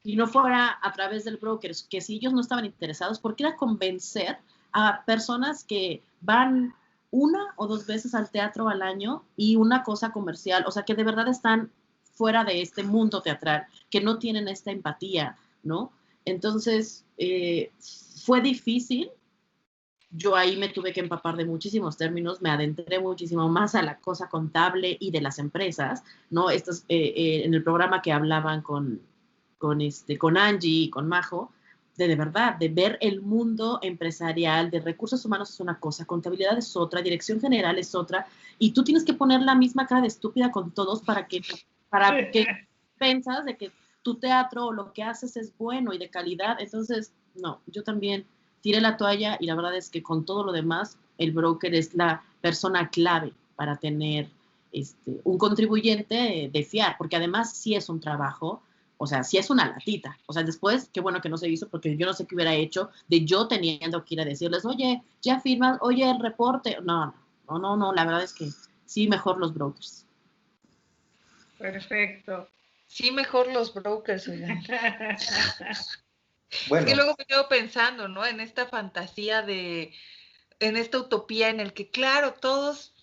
si no fuera a través del broker, que si ellos no estaban interesados, porque era convencer a personas que van 1 o 2 veces al teatro al año y una cosa comercial, o sea, que de verdad están fuera de este mundo teatral, que no tienen esta empatía, ¿no? Entonces, fue difícil. Yo ahí me tuve que empapar de muchísimos términos, me adentré muchísimo más a la cosa contable y de las empresas, ¿no? Estos, en el programa que hablaban con Angie y con Majo, de verdad, de ver el mundo empresarial, de recursos humanos es una cosa, contabilidad es otra, dirección general es otra, y tú tienes que poner la misma cara de estúpida con todos para que pensas de que tu teatro o lo que haces es bueno y de calidad. Entonces, no, yo también tiré la toalla y la verdad es que con todo lo demás, el broker es la persona clave para tener un contribuyente de fiar, porque además sí es un trabajo, o sea, sí es una latita. O sea, después, qué bueno que no se hizo, porque yo no sé qué hubiera hecho de yo teniendo que ir a decirles, oye, ya firmas, oye, el reporte. No, la verdad es que sí, mejor los brokers. Perfecto. Sí, mejor los brokers, oigan. Bueno. Es que luego me quedo pensando, ¿no? En esta fantasía en esta utopía en el que, claro, todos,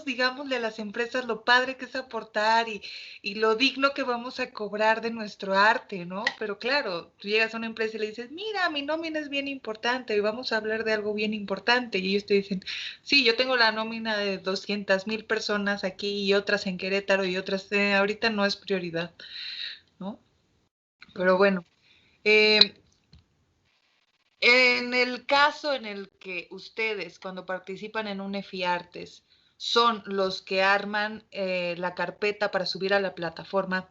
digámosle a las empresas lo padre que es aportar y lo digno que vamos a cobrar de nuestro arte, ¿no? Pero claro, tú llegas a una empresa y le dices, mira, mi nómina es bien importante y vamos a hablar de algo bien importante. Y ellos te dicen, sí, yo tengo la nómina de 200,000 personas aquí y otras en Querétaro y otras, ahorita no es prioridad, ¿no? Pero bueno, en el caso en el que ustedes, cuando participan en un EFIARTES, son los que arman la carpeta para subir a la plataforma,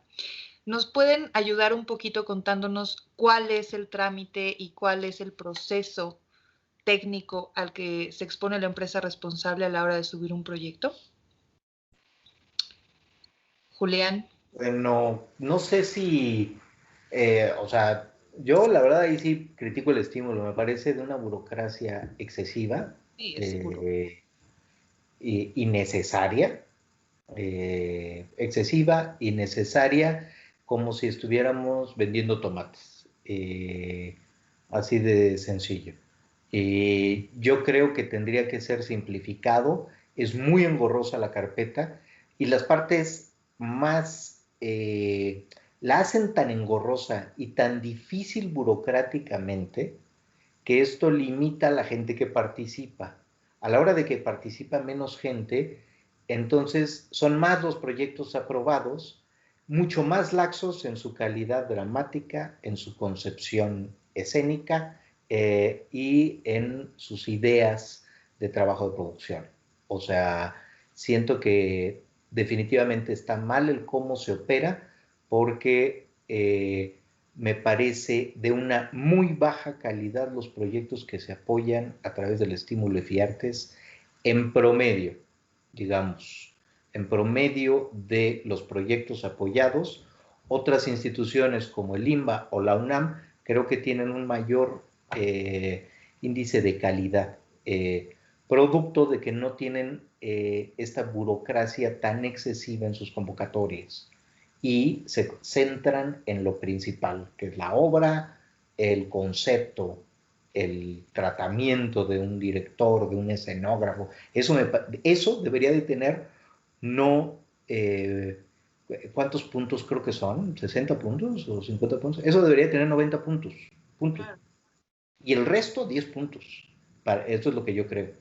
¿nos pueden ayudar un poquito contándonos cuál es el trámite y cuál es el proceso técnico al que se expone la empresa responsable a la hora de subir un proyecto? Julián. Bueno, no sé si, o sea, yo la verdad ahí sí critico el estímulo, me parece de una burocracia excesiva, Sí, seguro. innecesaria, excesiva, innecesaria, como si estuviéramos vendiendo tomates, así de sencillo. Yo creo que tendría que ser simplificado, es muy engorrosa la carpeta y las partes más la hacen tan engorrosa y tan difícil burocráticamente que esto limita a la gente que participa. A la hora de que participa menos gente, entonces son más los proyectos aprobados, mucho más laxos en su calidad dramática, en su concepción escénica y en sus ideas de trabajo de producción. O sea, siento que definitivamente está mal el cómo se opera porque me parece de una muy baja calidad los proyectos que se apoyan a través del estímulo EFIARTES en promedio, digamos, en promedio de los proyectos apoyados. Otras instituciones como el INBA o la UNAM creo que tienen un mayor índice de calidad, producto de que no tienen esta burocracia tan excesiva en sus convocatorias y se centran en lo principal, que es la obra, el concepto, el tratamiento de un director, de un escenógrafo. Eso debería de tener no... ¿cuántos puntos creo que son? ¿60 puntos o 50 puntos? Eso debería tener 90 puntos. Punto. Claro. Y el resto, 10 puntos. Eso es lo que yo creo.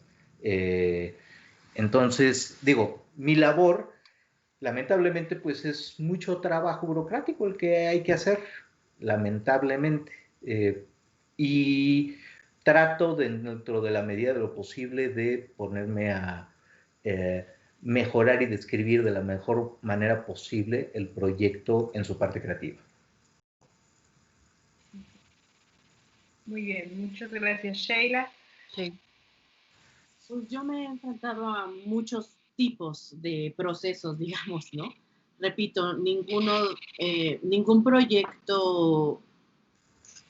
Entonces, digo, mi labor, lamentablemente, pues es mucho trabajo burocrático el que hay que hacer, lamentablemente. Y trato, dentro de la medida de lo posible, de ponerme a mejorar y describir de la mejor manera posible el proyecto en su parte creativa. Muy bien, muchas gracias, Sheila. Sí. Pues yo me he enfrentado a muchos tipos de procesos, digamos, ¿no? Repito, ningún proyecto,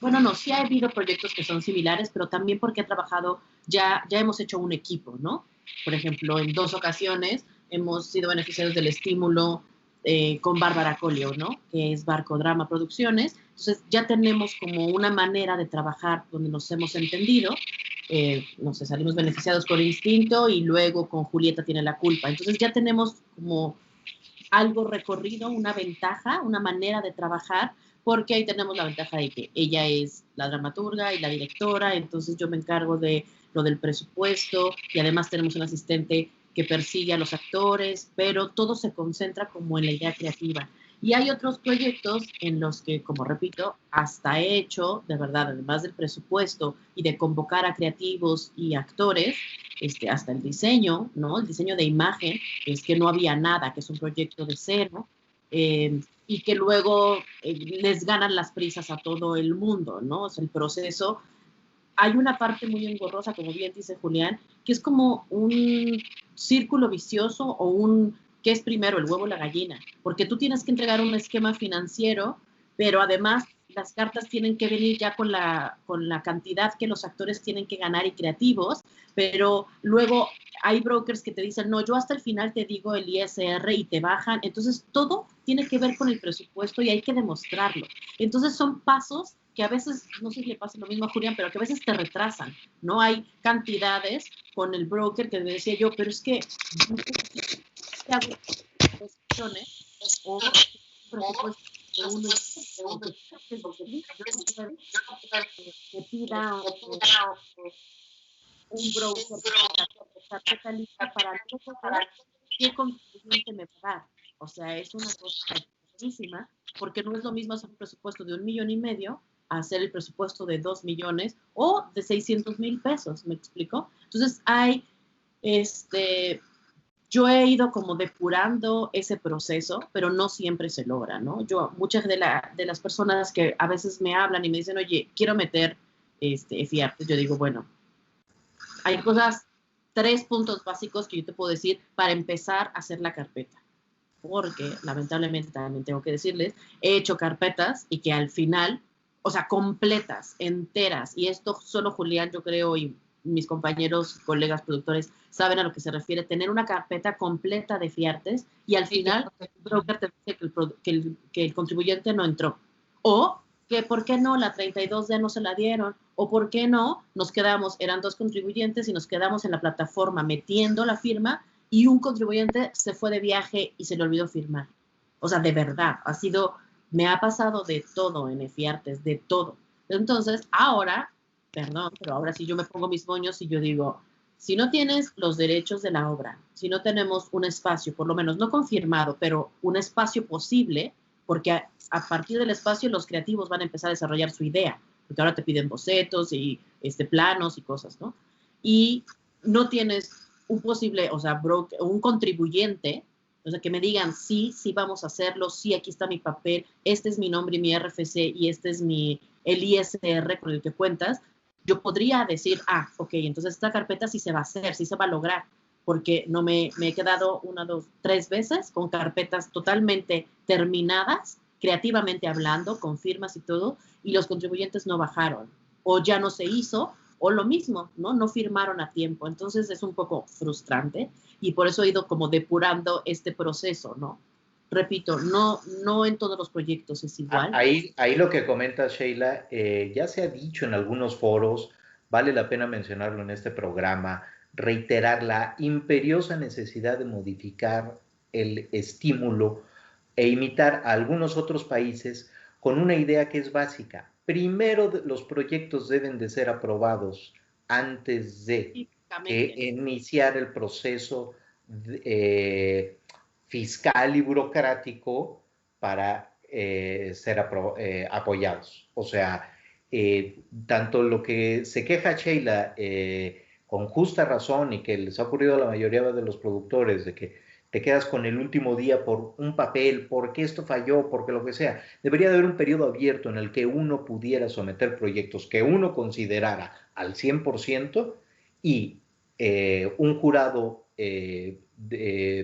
bueno, no, sí ha habido proyectos que son similares, pero también porque he trabajado, ya hemos hecho un equipo, ¿no? Por ejemplo, en 2 ocasiones hemos sido beneficiarios del estímulo con Bárbara Colio, ¿no? Que es Barco Drama Producciones. Entonces ya tenemos como una manera de trabajar donde nos hemos entendido. No sé, salimos beneficiados con Instinto y luego con Julieta tiene la culpa. Entonces ya tenemos como algo recorrido, una ventaja, una manera de trabajar, porque ahí tenemos la ventaja de que ella es la dramaturga y la directora, entonces yo me encargo de lo del presupuesto y además tenemos un asistente que persigue a los actores, pero todo se concentra como en la idea creativa. Y hay otros proyectos en los que, como repito, hasta he hecho, de verdad, además del presupuesto y de convocar a creativos y actores, hasta el diseño, ¿no? El diseño de imagen, es que no había nada, que es un proyecto de cero. y que luego les ganan las prisas a todo el mundo, ¿no? O sea, el proceso. Hay una parte muy engorrosa, como bien dice Julián, que es como un círculo vicioso o ¿qué es primero, el huevo o la gallina? Porque tú tienes que entregar un esquema financiero, pero además las cartas tienen que venir ya con la cantidad que los actores tienen que ganar y creativos, pero luego hay brokers que te dicen, no, yo hasta el final te digo el ISR y te bajan. Entonces, todo tiene que ver con el presupuesto y hay que demostrarlo. Entonces, son pasos que a veces, no sé si le pasa lo mismo a Julián, pero que a veces te retrasan, ¿no? Hay cantidades con el broker que me decía yo, pero es que hago cuestiones o presupuesto de uno que pida un broker tarjeta lista para qué contribuyente me va a dar. O sea, es una cosa buenísima, porque no es lo mismo hacer un presupuesto de 1,5 millones a hacer el presupuesto de 2 millones o de 600,000 pesos, ¿me explico? Entonces hay, yo he ido como depurando ese proceso, pero no siempre se logra, ¿no? Muchas de las personas que a veces me hablan y me dicen, oye, quiero meter FIARTES, yo digo, bueno, hay 3 puntos básicos que yo te puedo decir para empezar a hacer la carpeta. Porque, lamentablemente, también tengo que decirles, he hecho carpetas y que al final, o sea, completas, enteras, y esto solo Julián, yo creo, y mis compañeros, colegas, productores, saben a lo que se refiere, tener una carpeta completa de FIARTES y al final el broker te dice que el contribuyente no entró. O que, ¿por qué no? La 32D no se la dieron. O, ¿por qué no? Nos quedamos, eran 2 contribuyentes y nos quedamos en la plataforma metiendo la firma y un contribuyente se fue de viaje y se le olvidó firmar. O sea, de verdad, me ha pasado de todo en FIARTES, de todo. Entonces, ahora sí yo me pongo mis moños y yo digo, si no tienes los derechos de la obra, si no tenemos un espacio, por lo menos no confirmado, pero un espacio posible, porque a partir del espacio los creativos van a empezar a desarrollar su idea, porque ahora te piden bocetos y planos y cosas, ¿no? Y no tienes un posible, o sea, un contribuyente, o sea, que me digan, sí, vamos a hacerlo, sí, aquí está mi papel, este es mi nombre y mi RFC y este es el ISR con el que cuentas, yo podría decir, ok, entonces esta carpeta sí se va a hacer, sí se va a lograr, porque no me he quedado 1, 2, 3 veces con carpetas totalmente terminadas, creativamente hablando, con firmas y todo, y los contribuyentes no bajaron, o ya no se hizo, o lo mismo, ¿no? No firmaron a tiempo. Entonces es un poco frustrante y por eso he ido como depurando este proceso, ¿no? Repito, no en todos los proyectos es igual. Ahí lo que comenta Sheila, ya se ha dicho en algunos foros, vale la pena mencionarlo en este programa, reiterar la imperiosa necesidad de modificar el estímulo e imitar a algunos otros países con una idea que es básica. Primero los proyectos deben de ser aprobados antes de iniciar el proceso fiscal y burocrático para ser apoyados. O sea, tanto lo que se queja Sheila con justa razón y que les ha ocurrido a la mayoría de los productores de que te quedas con el último día por un papel, porque esto falló, porque lo que sea. Debería de haber un periodo abierto en el que uno pudiera someter proyectos que uno considerara al 100% y un jurado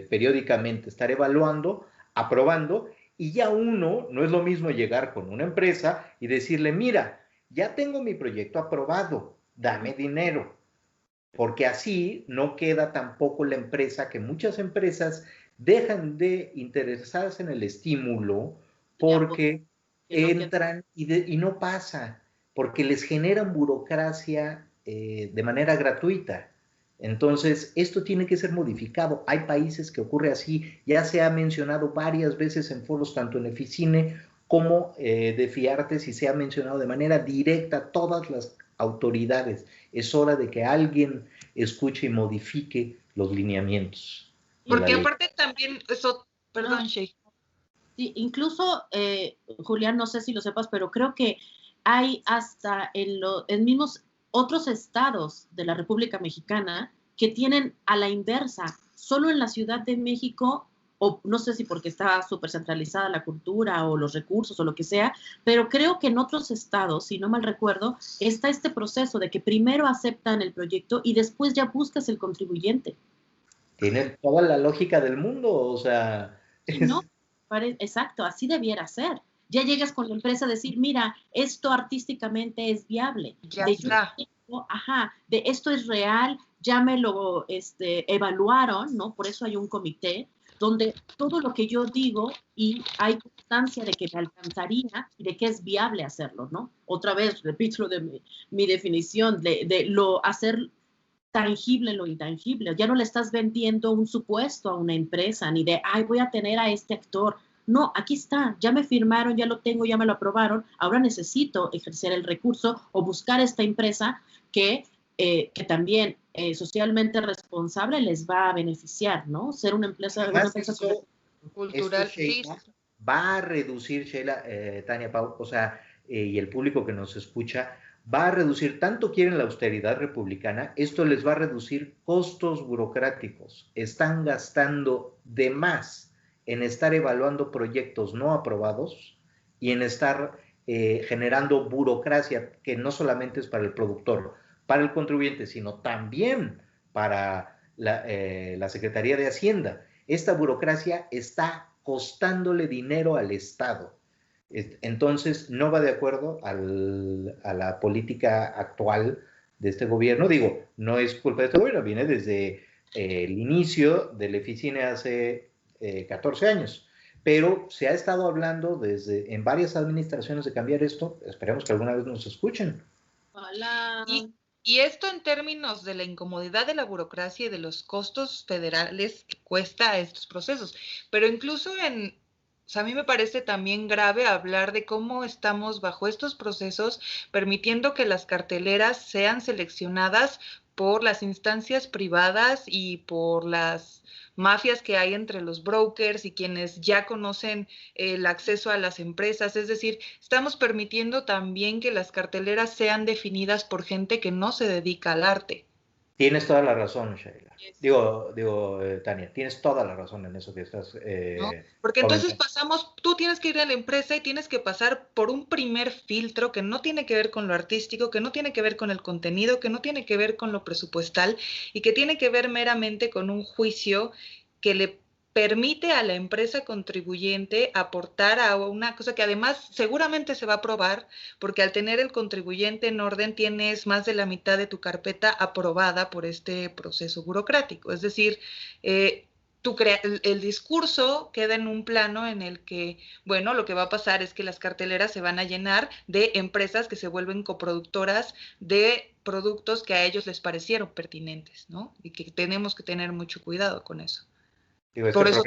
periódicamente estar evaluando, aprobando, y ya uno, no es lo mismo llegar con una empresa y decirle, mira, ya tengo mi proyecto aprobado, dame dinero. Porque así no queda tampoco la empresa, que muchas empresas dejan de interesarse en el estímulo porque entran y no pasa, porque les generan burocracia de manera gratuita. Entonces, esto tiene que ser modificado. Hay países que ocurre así, ya se ha mencionado varias veces en foros, tanto en Eficine como de FIARTES, y se ha mencionado de manera directa a todas las autoridades. Es hora de que alguien escuche y modifique los lineamientos. Porque aparte también eso, perdón, Shey. Sí, incluso, Julián, no sé si lo sepas, pero creo que hay hasta en mismos otros estados de la República Mexicana que tienen a la inversa. Solo en la Ciudad de México o no sé si porque está súper centralizada la cultura o los recursos o lo que sea, pero creo que en otros estados, si no mal recuerdo, está este proceso de que primero aceptan el proyecto y después ya buscas el contribuyente. Tiene toda la lógica del mundo, o sea, No, exacto, así debiera ser. Ya llegas con la empresa a decir, mira, esto artísticamente es viable. Ya de está. De esto es real, ya me lo evaluaron, ¿no? Por eso hay un comité donde todo lo que yo digo y hay constancia de que me alcanzaría y de que es viable hacerlo, ¿no? Otra vez, repito lo de mi definición, de lo hacer tangible lo intangible. Ya no le estás vendiendo un supuesto a una empresa, ni de, ay, voy a tener a este actor. No, aquí está, ya me firmaron, ya lo tengo, ya me lo aprobaron, ahora necesito ejercer el recurso o buscar esta empresa que también socialmente responsable les va a beneficiar, ¿no? Ser una empresa cultural, Sheila, va a reducir, Sheila, Tania, Pau, o sea, y el público que nos escucha, va a reducir, tanto quieren la austeridad republicana, esto les va a reducir costos burocráticos. Están gastando de más en estar evaluando proyectos no aprobados y en estar generando burocracia que no solamente es para el productor, para el contribuyente, sino también para la Secretaría de Hacienda. Esta burocracia está costándole dinero al Estado. Entonces, no va de acuerdo a la política actual de este gobierno. Digo, no es culpa de este gobierno, viene desde el inicio de la oficina hace 14 años. Pero se ha estado hablando en varias administraciones de cambiar esto. Esperemos que alguna vez nos escuchen. Hola. Y esto en términos de la incomodidad de la burocracia y de los costos federales que cuesta a estos procesos. Pero incluso o sea, a mí me parece también grave hablar de cómo estamos bajo estos procesos permitiendo que las carteleras sean seleccionadas por las instancias privadas y por las mafias que hay entre los brokers y quienes ya conocen el acceso a las empresas. Es decir, estamos permitiendo también que las carteleras sean definidas por gente que no se dedica al arte. Tienes toda la razón, Sheila. Digo, Tania, tienes toda la razón en eso que estás ¿no? Porque entonces tú tienes que ir a la empresa y tienes que pasar por un primer filtro que no tiene que ver con lo artístico, que no tiene que ver con el contenido, que no tiene que ver con lo presupuestal y que tiene que ver meramente con un juicio que le permite a la empresa contribuyente aportar a una cosa que además seguramente se va a aprobar, porque al tener el contribuyente en orden tienes más de la mitad de tu carpeta aprobada por este proceso burocrático. Es decir, el discurso queda en un plano en el que, bueno, lo que va a pasar es que las carteleras se van a llenar de empresas que se vuelven coproductoras de productos que a ellos les parecieron pertinentes, ¿no? Y que tenemos que tener mucho cuidado con eso. Digo, Por eso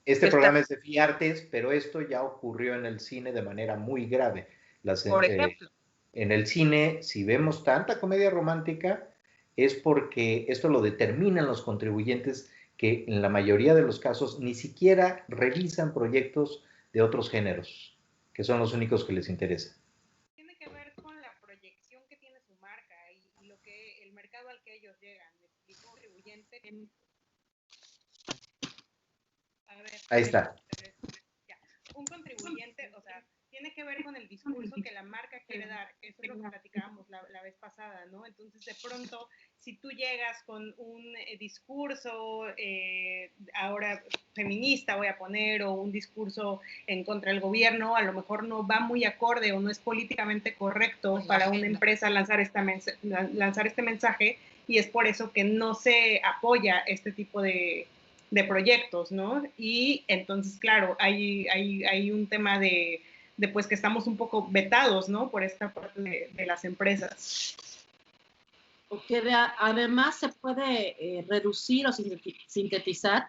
este programa es de FIARTES, pero esto ya ocurrió en el cine de manera muy grave. Por ejemplo. En el cine, si vemos tanta comedia romántica, es porque esto lo determinan los contribuyentes que en la mayoría de los casos ni siquiera revisan proyectos de otros géneros, que son los únicos que les interesa. Tiene que ver con la proyección que tiene su marca y lo que el mercado al que ellos llegan. Me explico, contribuyente. A ver, ahí está. Ya. Un contribuyente, o sea, tiene que ver con el discurso que la marca quiere dar. Eso es lo que platicábamos la vez pasada, ¿no? Entonces, de pronto, si tú llegas con un discurso ahora feminista, voy a poner, o un discurso en contra del gobierno, a lo mejor no va muy acorde o no es políticamente correcto para una empresa lanzar este mensaje, y es por eso que no se apoya este tipo de proyectos, ¿no? Y entonces, claro, hay un tema de pues que estamos un poco vetados, ¿no? Por esta parte de las empresas. Porque además se puede reducir o sintetizar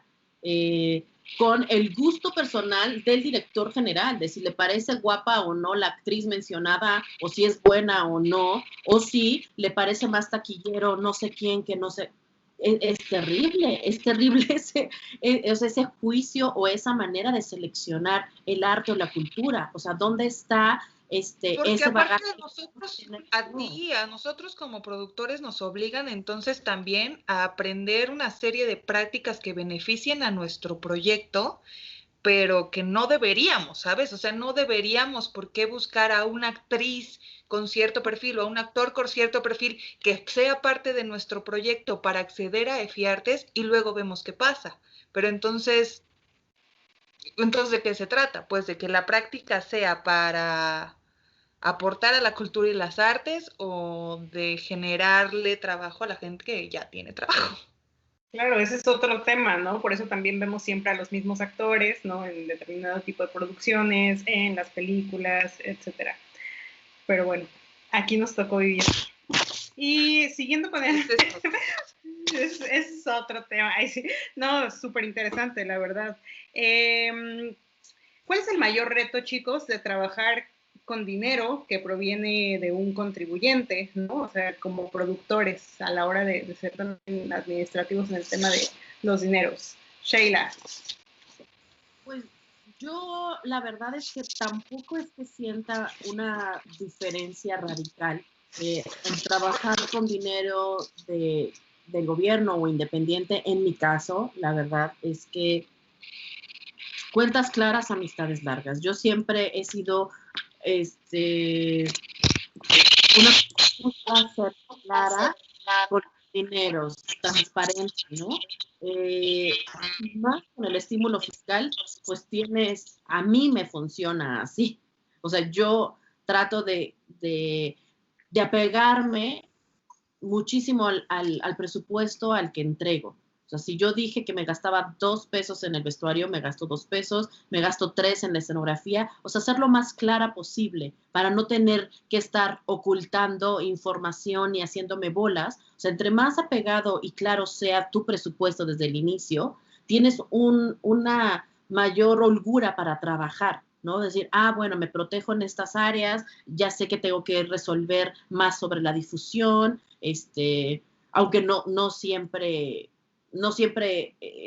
con el gusto personal del director general, de si le parece guapa o no la actriz mencionada, o si es buena o no, o si le parece más taquillero no sé quién que no sé. es terrible ese juicio o esa manera de seleccionar el arte o la cultura. O sea, ¿dónde está Porque ese aparte bagaje? de nosotros, a nosotros como productores nos obligan entonces también a aprender una serie de prácticas que beneficien a nuestro proyecto, pero que no deberíamos, ¿sabes? O sea, no deberíamos por qué buscar a una actriz con cierto perfil o a un actor con cierto perfil que sea parte de nuestro proyecto para acceder a EFIARTES y luego vemos qué pasa. Pero entonces, ¿de qué se trata? Pues de que la práctica sea para aportar a la cultura y las artes o de generarle trabajo a la gente que ya tiene trabajo. Claro, ese es otro tema, ¿no? Por eso también vemos siempre a los mismos actores, ¿no? En determinado tipo de producciones, en las películas, etcétera. Pero bueno, aquí nos tocó vivir. Y siguiendo con el... Ese es otro tema. Ay, sí. No, súper interesante, la verdad. ¿Cuál es el mayor reto, chicos, de trabajar con dinero que proviene de un contribuyente, ¿no? O sea, como productores a la hora de ser tan administrativos en el tema de los dineros? Sheila. Pues yo la verdad es que tampoco es que sienta una diferencia radical en trabajar con dinero del gobierno o independiente. En mi caso, la verdad es que cuentas claras, amistades largas. Yo siempre he sido una persona clara con dineros, transparente, ¿no? Más con el estímulo fiscal, pues a mí me funciona así. O sea, yo trato de apegarme muchísimo al presupuesto al que entrego. O sea, si yo dije que me gastaba 2 pesos en el vestuario, me gasto 2 pesos, me gasto 3 en la escenografía. O sea, ser lo más clara posible para no tener que estar ocultando información y haciéndome bolas. O sea, entre más apegado y claro sea tu presupuesto desde el inicio, tienes una mayor holgura para trabajar, ¿no? Decir, bueno, me protejo en estas áreas, ya sé que tengo que resolver más sobre la difusión, aunque no siempre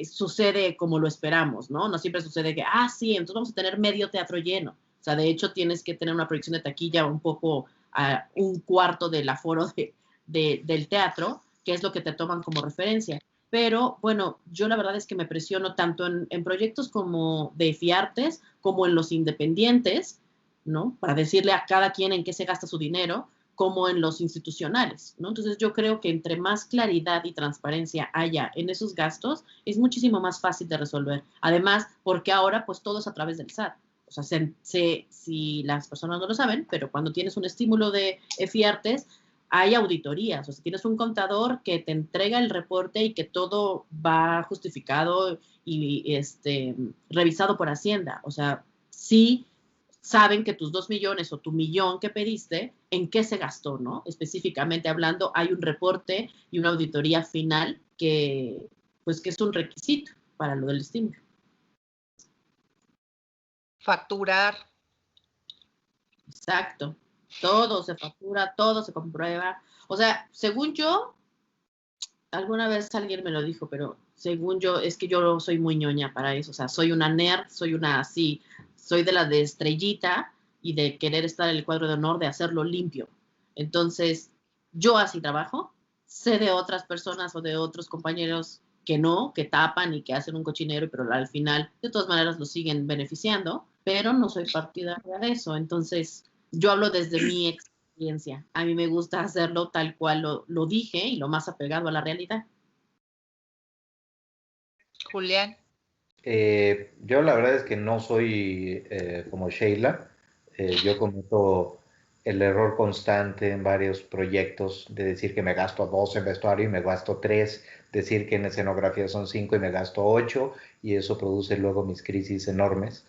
sucede como lo esperamos, ¿no? No siempre sucede que, sí, entonces vamos a tener medio teatro lleno. O sea, de hecho, tienes que tener una proyección de taquilla un poco a un cuarto del aforo del teatro, que es lo que te toman como referencia. Pero, bueno, yo la verdad es que me presiono tanto en proyectos como de FIARTES, como en los independientes, ¿no? Para decirle a cada quien en qué se gasta su dinero, como en los institucionales, ¿no? Entonces yo creo que entre más claridad y transparencia haya en esos gastos, es muchísimo más fácil de resolver. Además, porque ahora pues todo es a través del SAT. O sea, si las personas no lo saben, pero cuando tienes un estímulo de FIARTES, hay auditorías. O sea, tienes un contador que te entrega el reporte y que todo va justificado y revisado por Hacienda. O sea, sí saben que tus 2 millones o tu millón que pediste, en qué se gastó, ¿no? Específicamente hablando, hay un reporte y una auditoría final que es un requisito para lo del estímulo. Facturar. Exacto. Todo se factura, todo se comprueba. O sea, según yo, alguna vez alguien me lo dijo, pero según yo, es que yo soy muy ñoña para eso. O sea, soy una nerd, soy de la de estrellita y de querer estar en el cuadro de honor, de hacerlo limpio. Entonces, yo así trabajo. Sé de otras personas o de otros compañeros que tapan y que hacen un cochinero, pero al final, de todas maneras, lo siguen beneficiando, pero no soy partidaria de eso. Entonces, yo hablo desde mi experiencia. A mí me gusta hacerlo tal cual lo dije y lo más apegado a la realidad. Julián. Yo la verdad es que no soy como Sheila. Yo cometo el error constante en varios proyectos de decir que me gasto 2 en vestuario y me gasto 3, decir que en escenografía son 5 y me gasto 8, y eso produce luego mis crisis enormes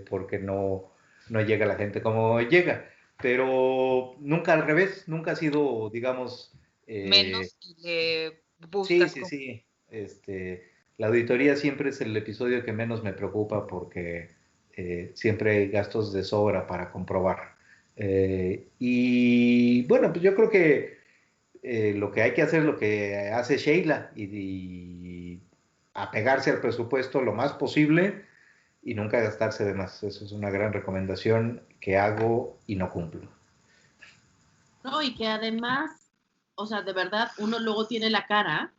porque no llega la gente como llega. Pero nunca al revés, nunca ha sido, digamos... menos y le buscas. Sí. La auditoría siempre es el episodio que menos me preocupa porque siempre hay gastos de sobra para comprobar. Y bueno, pues yo creo que lo que hay que hacer es lo que hace Sheila y apegarse al presupuesto lo más posible y nunca gastarse de más. Eso es una gran recomendación que hago y no cumplo. No, y que además, o sea, de verdad, uno luego tiene la cara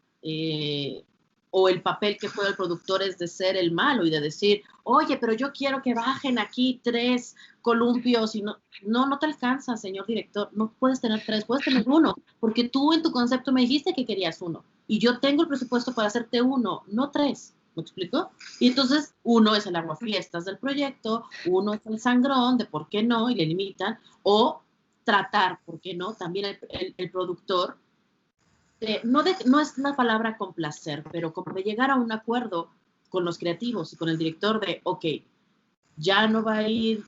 o el papel que juega el productor es de ser el malo y de decir, oye, pero yo quiero que bajen aquí 3 columpios y no te alcanza, señor director, no puedes tener 3, puedes tener 1, porque tú en tu concepto me dijiste que querías 1 y yo tengo el presupuesto para hacerte 1, no 3. ¿Me explico? Y entonces uno es el aguafiestas del proyecto, uno es el sangrón de por qué no y le limitan, o tratar, ¿por qué no? También el productor, no es la palabra complacer, pero como de llegar a un acuerdo con los creativos y con el director de, ok, ya no va a ir,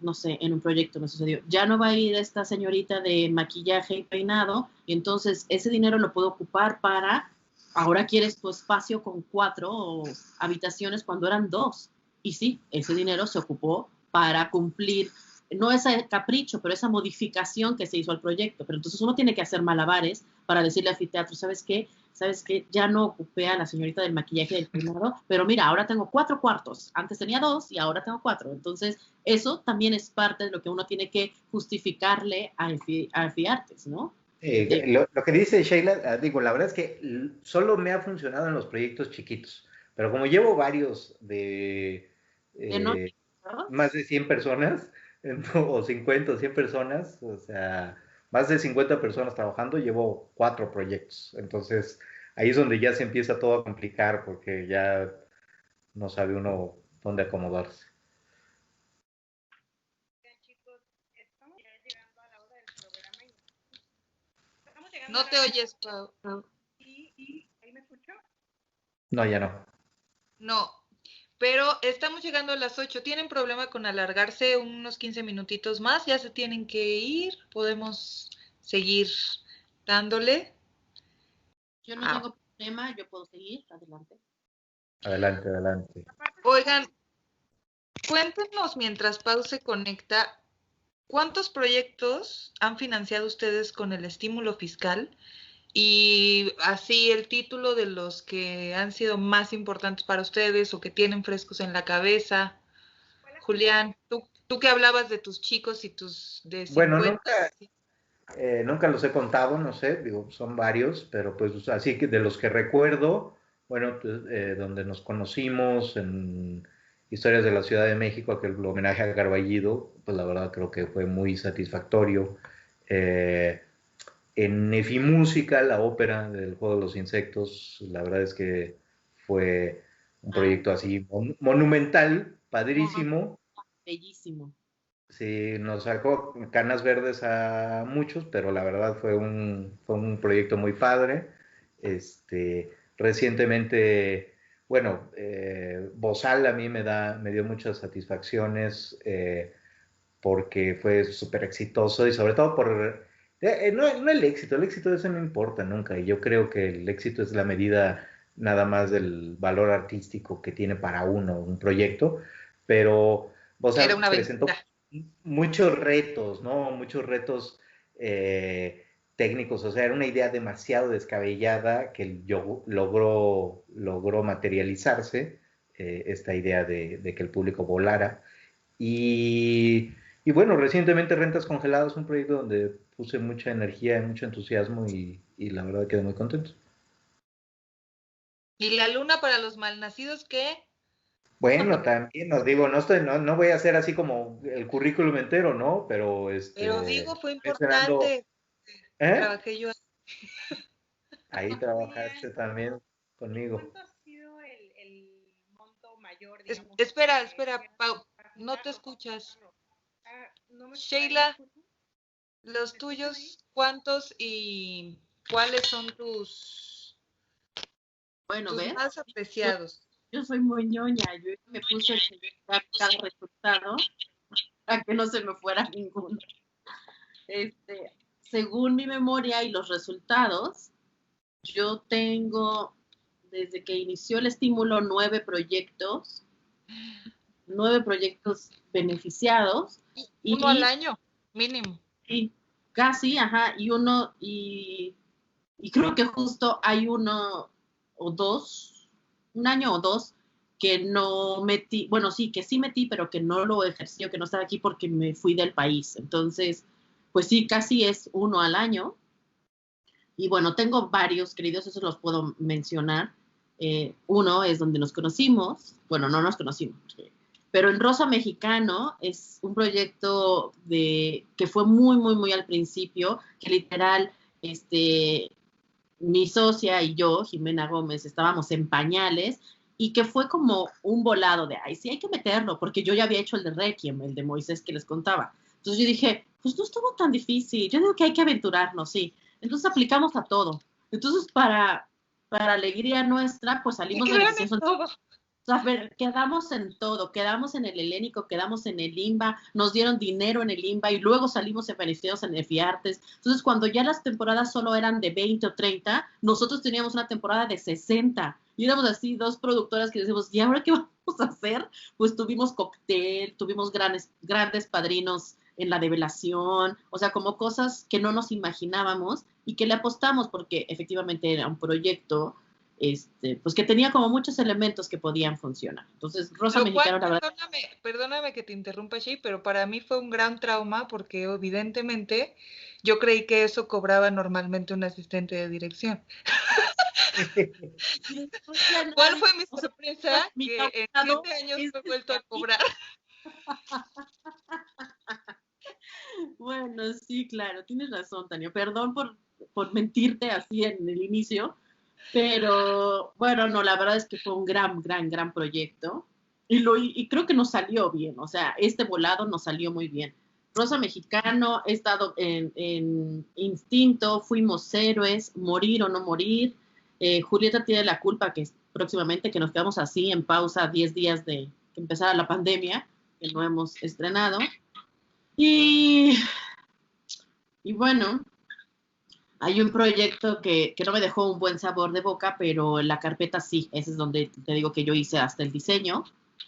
no sé, en un proyecto me sucedió, ya no va a ir esta señorita de maquillaje y peinado, y entonces ese dinero lo puedo ocupar para, ahora quieres tu espacio con 4 habitaciones cuando eran 2. Y sí, ese dinero se ocupó para cumplir no ese capricho, pero esa modificación que se hizo al proyecto. Pero entonces uno tiene que hacer malabares para decirle al anfiteatro, ¿sabes qué? Ya no ocupé a la señorita del maquillaje del peinado, pero mira, ahora tengo 4 cuartos. Antes tenía 2 y ahora tengo 4. Entonces, eso también es parte de lo que uno tiene que justificarle a FIARTES, ¿no? Lo que dice Sheila, digo, la verdad es que solo me ha funcionado en los proyectos chiquitos, pero como llevo varios de más de 100 personas, o 50 o 100 personas, o sea, más de 50 personas trabajando, llevo 4 proyectos. Entonces, ahí es donde ya se empieza todo a complicar porque ya no sabe uno dónde acomodarse. Chicos, estamos ya llegando a la hora del programa y estamos llegando No a la te hora. oyes, Pau. ¿Y ahí me escucho? No, ya no. No, pero estamos llegando a las 8. ¿Tienen problema con alargarse unos 15 minutitos más? Ya se tienen que ir. Podemos seguir dándole. Yo no tengo problema, yo puedo seguir, adelante. Adelante, adelante. Oigan, cuéntenos mientras Pau se conecta, ¿cuántos proyectos han financiado ustedes con el estímulo fiscal? Y así el título de los que han sido más importantes para ustedes o que tienen frescos en la cabeza. Julián, tú que hablabas de tus chicos y tus de 50. Bueno, nunca los he contado, no sé, digo, son varios, pero pues así que de los que recuerdo, bueno, pues, donde nos conocimos en Historias de la Ciudad de México, aquel homenaje a Garballido, pues la verdad creo que fue muy satisfactorio. En Nefimúsica, la ópera del Juego de los Insectos, la verdad es que fue un proyecto así monumental, padrísimo. Bellísimo. Sí, nos sacó canas verdes a muchos, pero la verdad fue un proyecto muy padre. Recientemente, bueno, Bozal a mí me dio muchas satisfacciones porque fue súper exitoso y sobre todo no el éxito de eso no importa nunca y yo creo que el éxito es la medida nada más del valor artístico que tiene para uno un proyecto, pero Bozal presentó muchos retos, ¿no? Muchos retos técnicos, o sea, era una idea demasiado descabellada que logró materializarse, esta idea de que el público volara. Y bueno, recientemente Rentas Congeladas, un proyecto donde puse mucha energía y mucho entusiasmo y la verdad quedé muy contento. ¿Y la luna para los malnacidos qué? Bueno, también nos digo, no voy a hacer así como el currículum entero, ¿no? Pero Pero digo, fue esperando, importante. Trabajé yo. Ahí trabajaste también conmigo. ¿Cuánto ha sido el monto mayor, digamos? Espera, Pau, no te escuchas. Sheila, los tuyos, ¿cuántos y cuáles son tus más apreciados? Yo soy muy ñoña, yo me puse a checar cada resultado para que no se me fuera ninguno. Según mi memoria y los resultados, yo tengo, desde que inició el estímulo, 9 proyectos beneficiados. Uno al año, mínimo. Sí, Casi, ajá, y creo que justo hay un año o dos, que no metí, bueno, sí, que sí metí, pero que no lo ejercí, que no estaba aquí porque me fui del país. Entonces, pues sí, casi es uno al año. Y bueno, tengo varios queridos, esos los puedo mencionar. Uno es donde nos conocimos, bueno, no nos conocimos, pero en Rosa Mexicano es un proyecto que fue muy, muy, muy al principio, que literal, mi socia y yo, Jimena Gómez, estábamos en pañales y que fue como un volado de, ay, sí hay que meterlo, porque yo ya había hecho el de Requiem, el de Moisés que les contaba. Entonces yo dije, pues no estuvo tan difícil, yo digo que hay que aventurarnos, sí. Entonces aplicamos a todo. Entonces para alegría nuestra, pues salimos beneficiosos. A ver, quedamos en todo, quedamos en el helénico, quedamos en el IMBA, nos dieron dinero en el IMBA y luego salimos beneficiados en el FIARTES. Entonces, cuando ya las temporadas solo eran de 20 o 30, nosotros teníamos una temporada de 60. Y éramos así, dos productoras que decíamos, ¿y ahora qué vamos a hacer? Pues tuvimos cóctel, tuvimos grandes padrinos en la develación, o sea, como cosas que no nos imaginábamos y que le apostamos porque efectivamente era un proyecto pues que tenía como muchos elementos que podían funcionar. Entonces, Rosa Mexicano, la verdad... Perdóname que te interrumpa, Shea, pero para mí fue un gran trauma porque evidentemente yo creí que eso cobraba normalmente un asistente de dirección. ¿Cuál fue mi sorpresa? Que en 7 años me he vuelto a cobrar. Bueno, sí, claro, tienes razón, Tania. Perdón por mentirte así en el inicio, pero bueno, no, la verdad es que fue un gran proyecto y creo que nos salió bien, o sea, este volado nos salió muy bien. Rosa Mexicano, he estado en Instinto, Fuimos Héroes, Morir o No Morir, Julieta tiene la culpa, que es próximamente, que nos quedamos así en pausa 10 días de que empezara la pandemia, que no hemos estrenado. Y bueno, hay un proyecto que no me dejó un buen sabor de boca, pero en la carpeta sí, ese es donde te digo que yo hice hasta el diseño.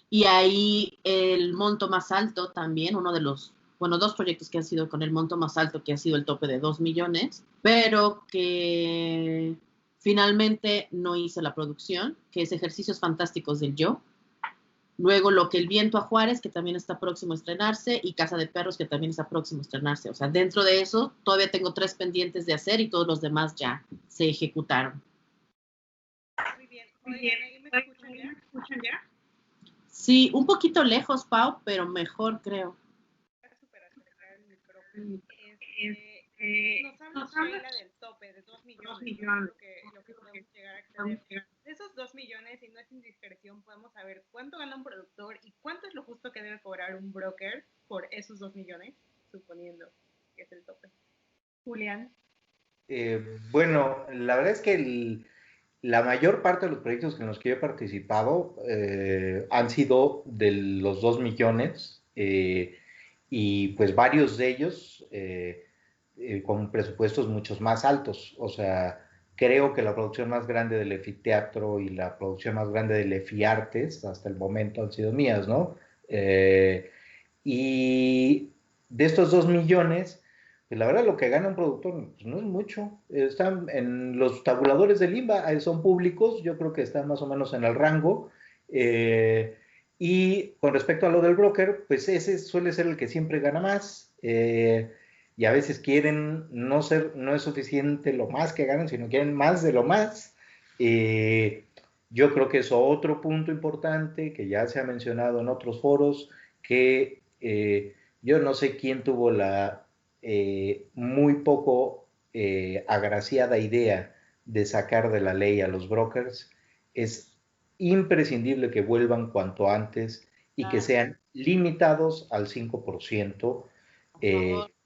Y ahí el monto más alto también, uno de los, bueno, dos proyectos que han sido con el monto más alto, que ha sido el tope de 2 millones, pero que finalmente no hice la producción, que es Ejercicios Fantásticos del Yo. Luego Lo que el viento a Juárez, que también está próximo a estrenarse, y Casa de Perros, que también está próximo a estrenarse. O sea, dentro de eso, todavía tengo 3 pendientes de hacer y todos los demás ya se ejecutaron. Muy bien. Oigan, ¿ahí me escuchan ya? Sí, un poquito lejos, Pau, pero mejor, creo. Súper acercar el micrófono. Nos habla Sheila del tope de 2 millones, lo que podemos llegar a acceder. De esos 2 millones, y no es indiscreción, podemos saber cuánto gana un productor y cuánto es lo justo que debe cobrar un broker por esos 2 millones, suponiendo que es el tope. Julián. Bueno, la verdad es que la mayor parte de los proyectos en los que yo he participado han sido de los 2 millones y pues varios de ellos con presupuestos muchos más altos. O sea, creo que la producción más grande del EFITEATRO y la producción más grande del EFIARTES hasta el momento han sido mías, ¿no? Y de estos 2 millones, pues la verdad lo que gana un productor pues no es mucho. Están en los tabuladores del IMBA, son públicos, yo creo que están más o menos en el rango. Y con respecto a lo del broker, pues ese suele ser el que siempre gana más. Y a veces quieren no es suficiente lo más que ganan, sino quieren más de lo más. Yo creo que es otro punto importante que ya se ha mencionado en otros foros, que yo no sé quién tuvo la muy poco agraciada idea de sacar de la ley a los brokers. Es imprescindible que vuelvan cuanto antes y que sean limitados al 5%,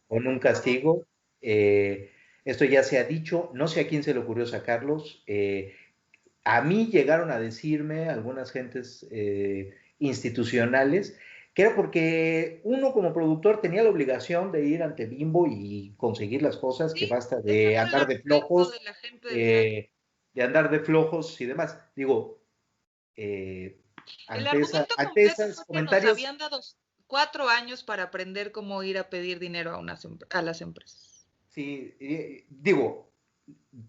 con un castigo. Esto ya se ha dicho, no sé a quién se le ocurrió sacarlos. A mí llegaron a decirme algunas gentes institucionales que era porque uno como productor tenía la obligación de ir ante Bimbo y conseguir las cosas, sí, que basta de andar de flojos, de andar de flojos y demás. Digo, ante esos comentarios... Nos habían dado 4 años para aprender cómo ir a pedir dinero a las empresas. Sí, digo,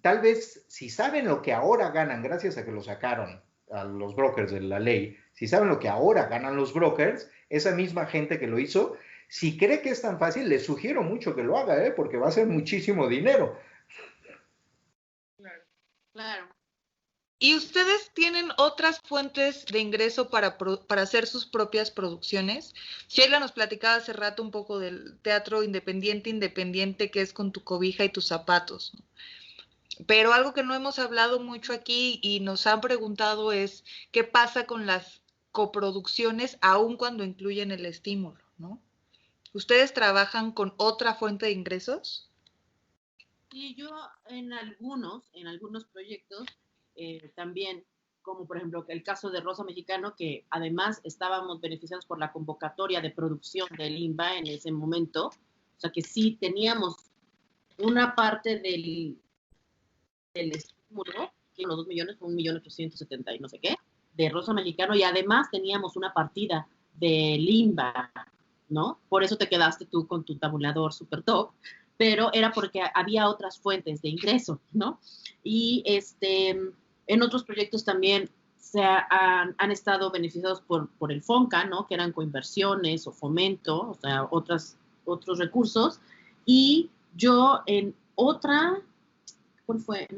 tal vez si saben lo que ahora ganan gracias a que lo sacaron a los brokers de la ley, si saben lo que ahora ganan los brokers, esa misma gente que lo hizo, si cree que es tan fácil, les sugiero mucho que lo haga, porque va a ser muchísimo dinero. Claro. Claro. ¿Y ustedes tienen otras fuentes de ingreso para hacer sus propias producciones? Sheila nos platicaba hace rato un poco del teatro independiente, que es con tu cobija y tus zapatos, ¿no? Pero algo que no hemos hablado mucho aquí y nos han preguntado es qué pasa con las coproducciones aun cuando incluyen el estímulo, ¿no? ¿Ustedes trabajan con otra fuente de ingresos? Y yo en algunos proyectos también, como por ejemplo el caso de Rosa Mexicano, que además estábamos beneficiados por la convocatoria de producción del INBA en ese momento, o sea que sí teníamos una parte del estímulo, que los 2 millones, 1.870.000 y no sé qué, de Rosa Mexicano, y además teníamos una partida de Limba, ¿no? Por eso te quedaste tú con tu tabulador super top, pero era porque había otras fuentes de ingreso, ¿no? Y en otros proyectos también han estado beneficiados por el FONCA, ¿no? Que eran coinversiones o fomento, o sea, otros recursos. Y yo en otra, ¿cuál fue?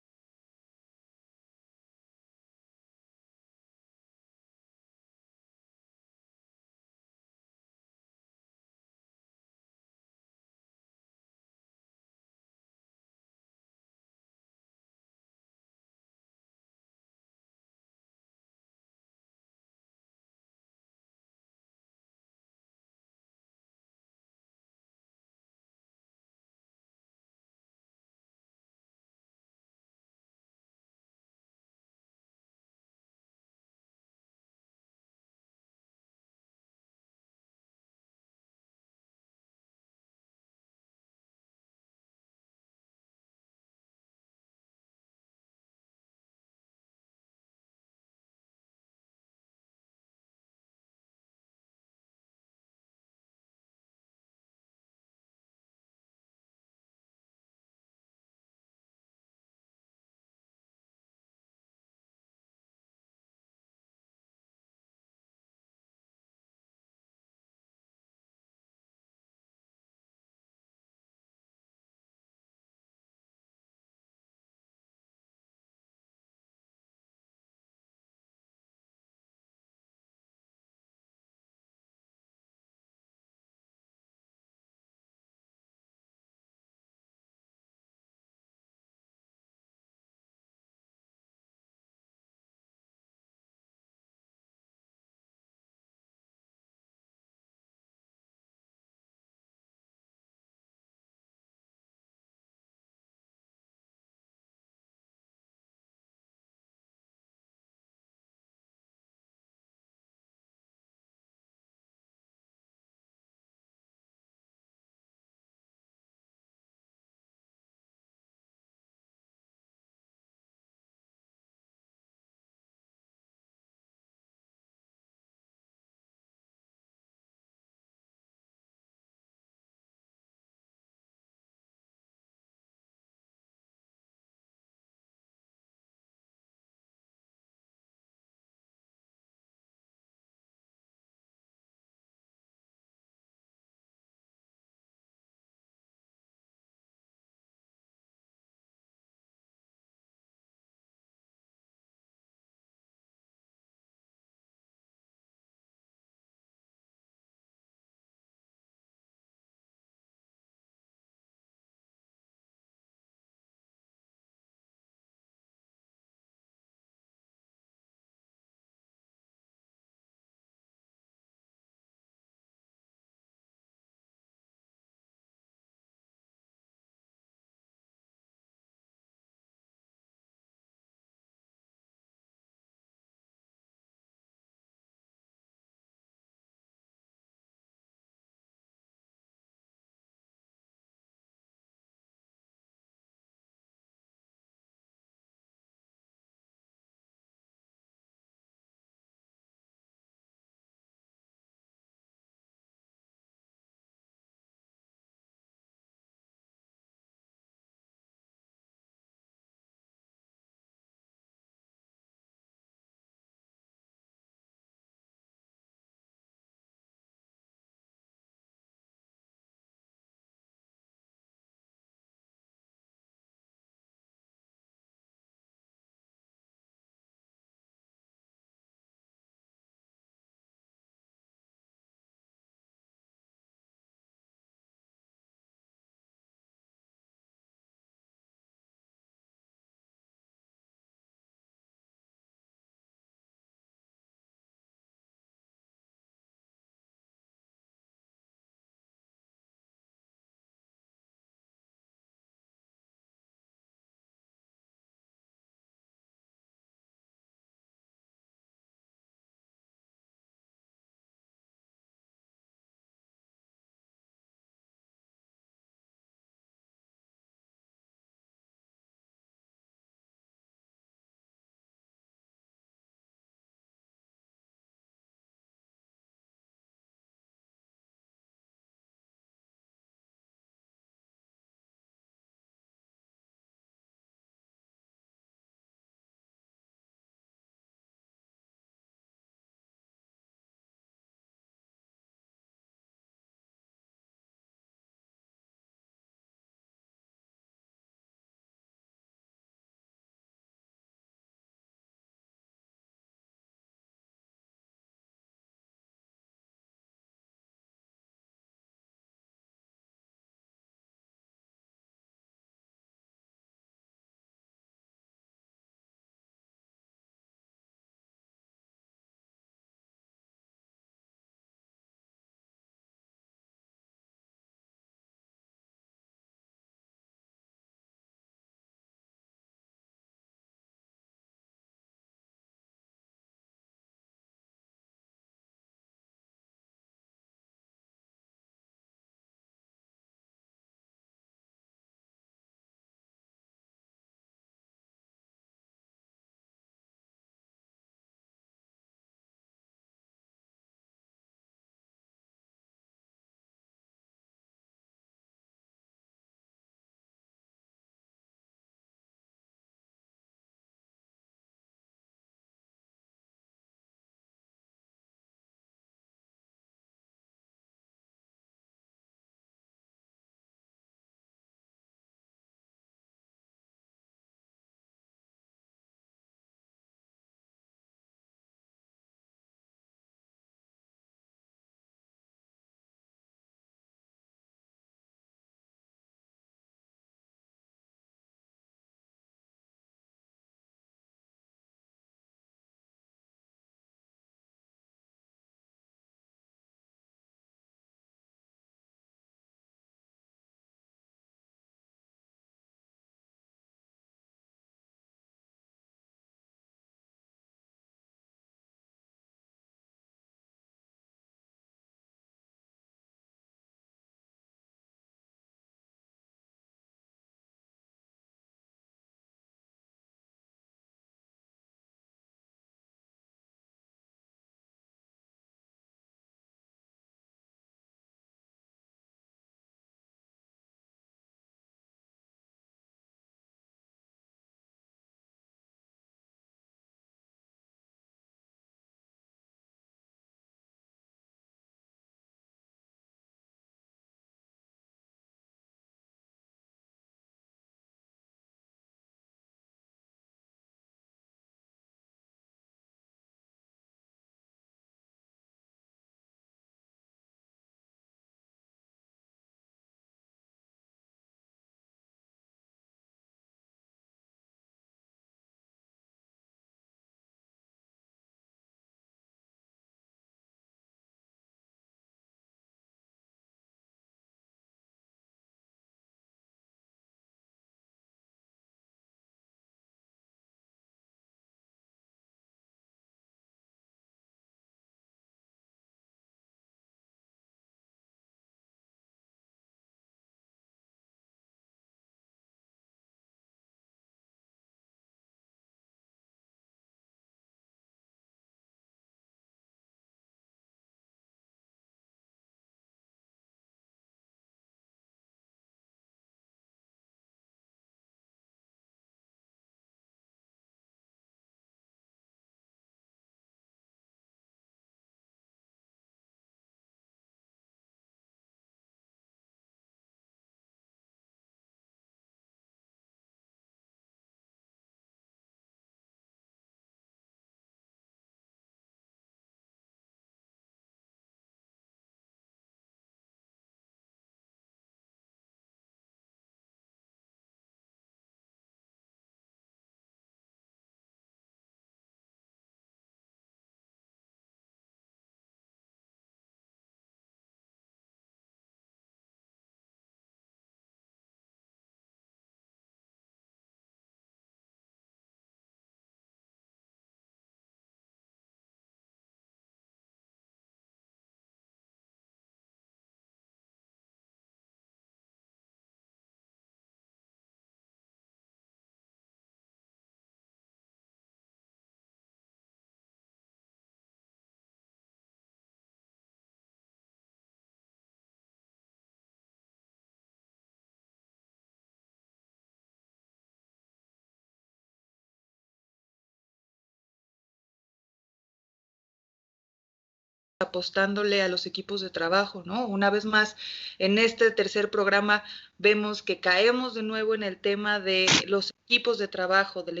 apostándole a los equipos de trabajo, ¿no? Una vez más, en este tercer programa vemos que caemos de nuevo en el tema de los equipos de trabajo, de la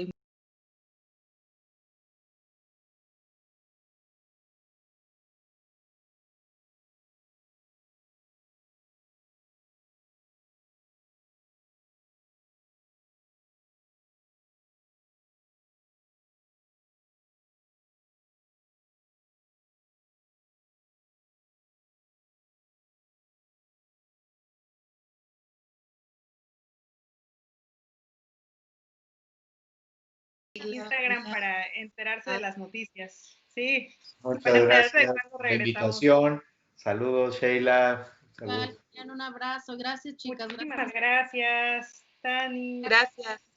Instagram para enterarse de las noticias. Sí. Muchas gracias por la invitación. Saludos, Sheila. Saludos. Un abrazo. Gracias, chicas. Muchísimas gracias, Tani. Gracias.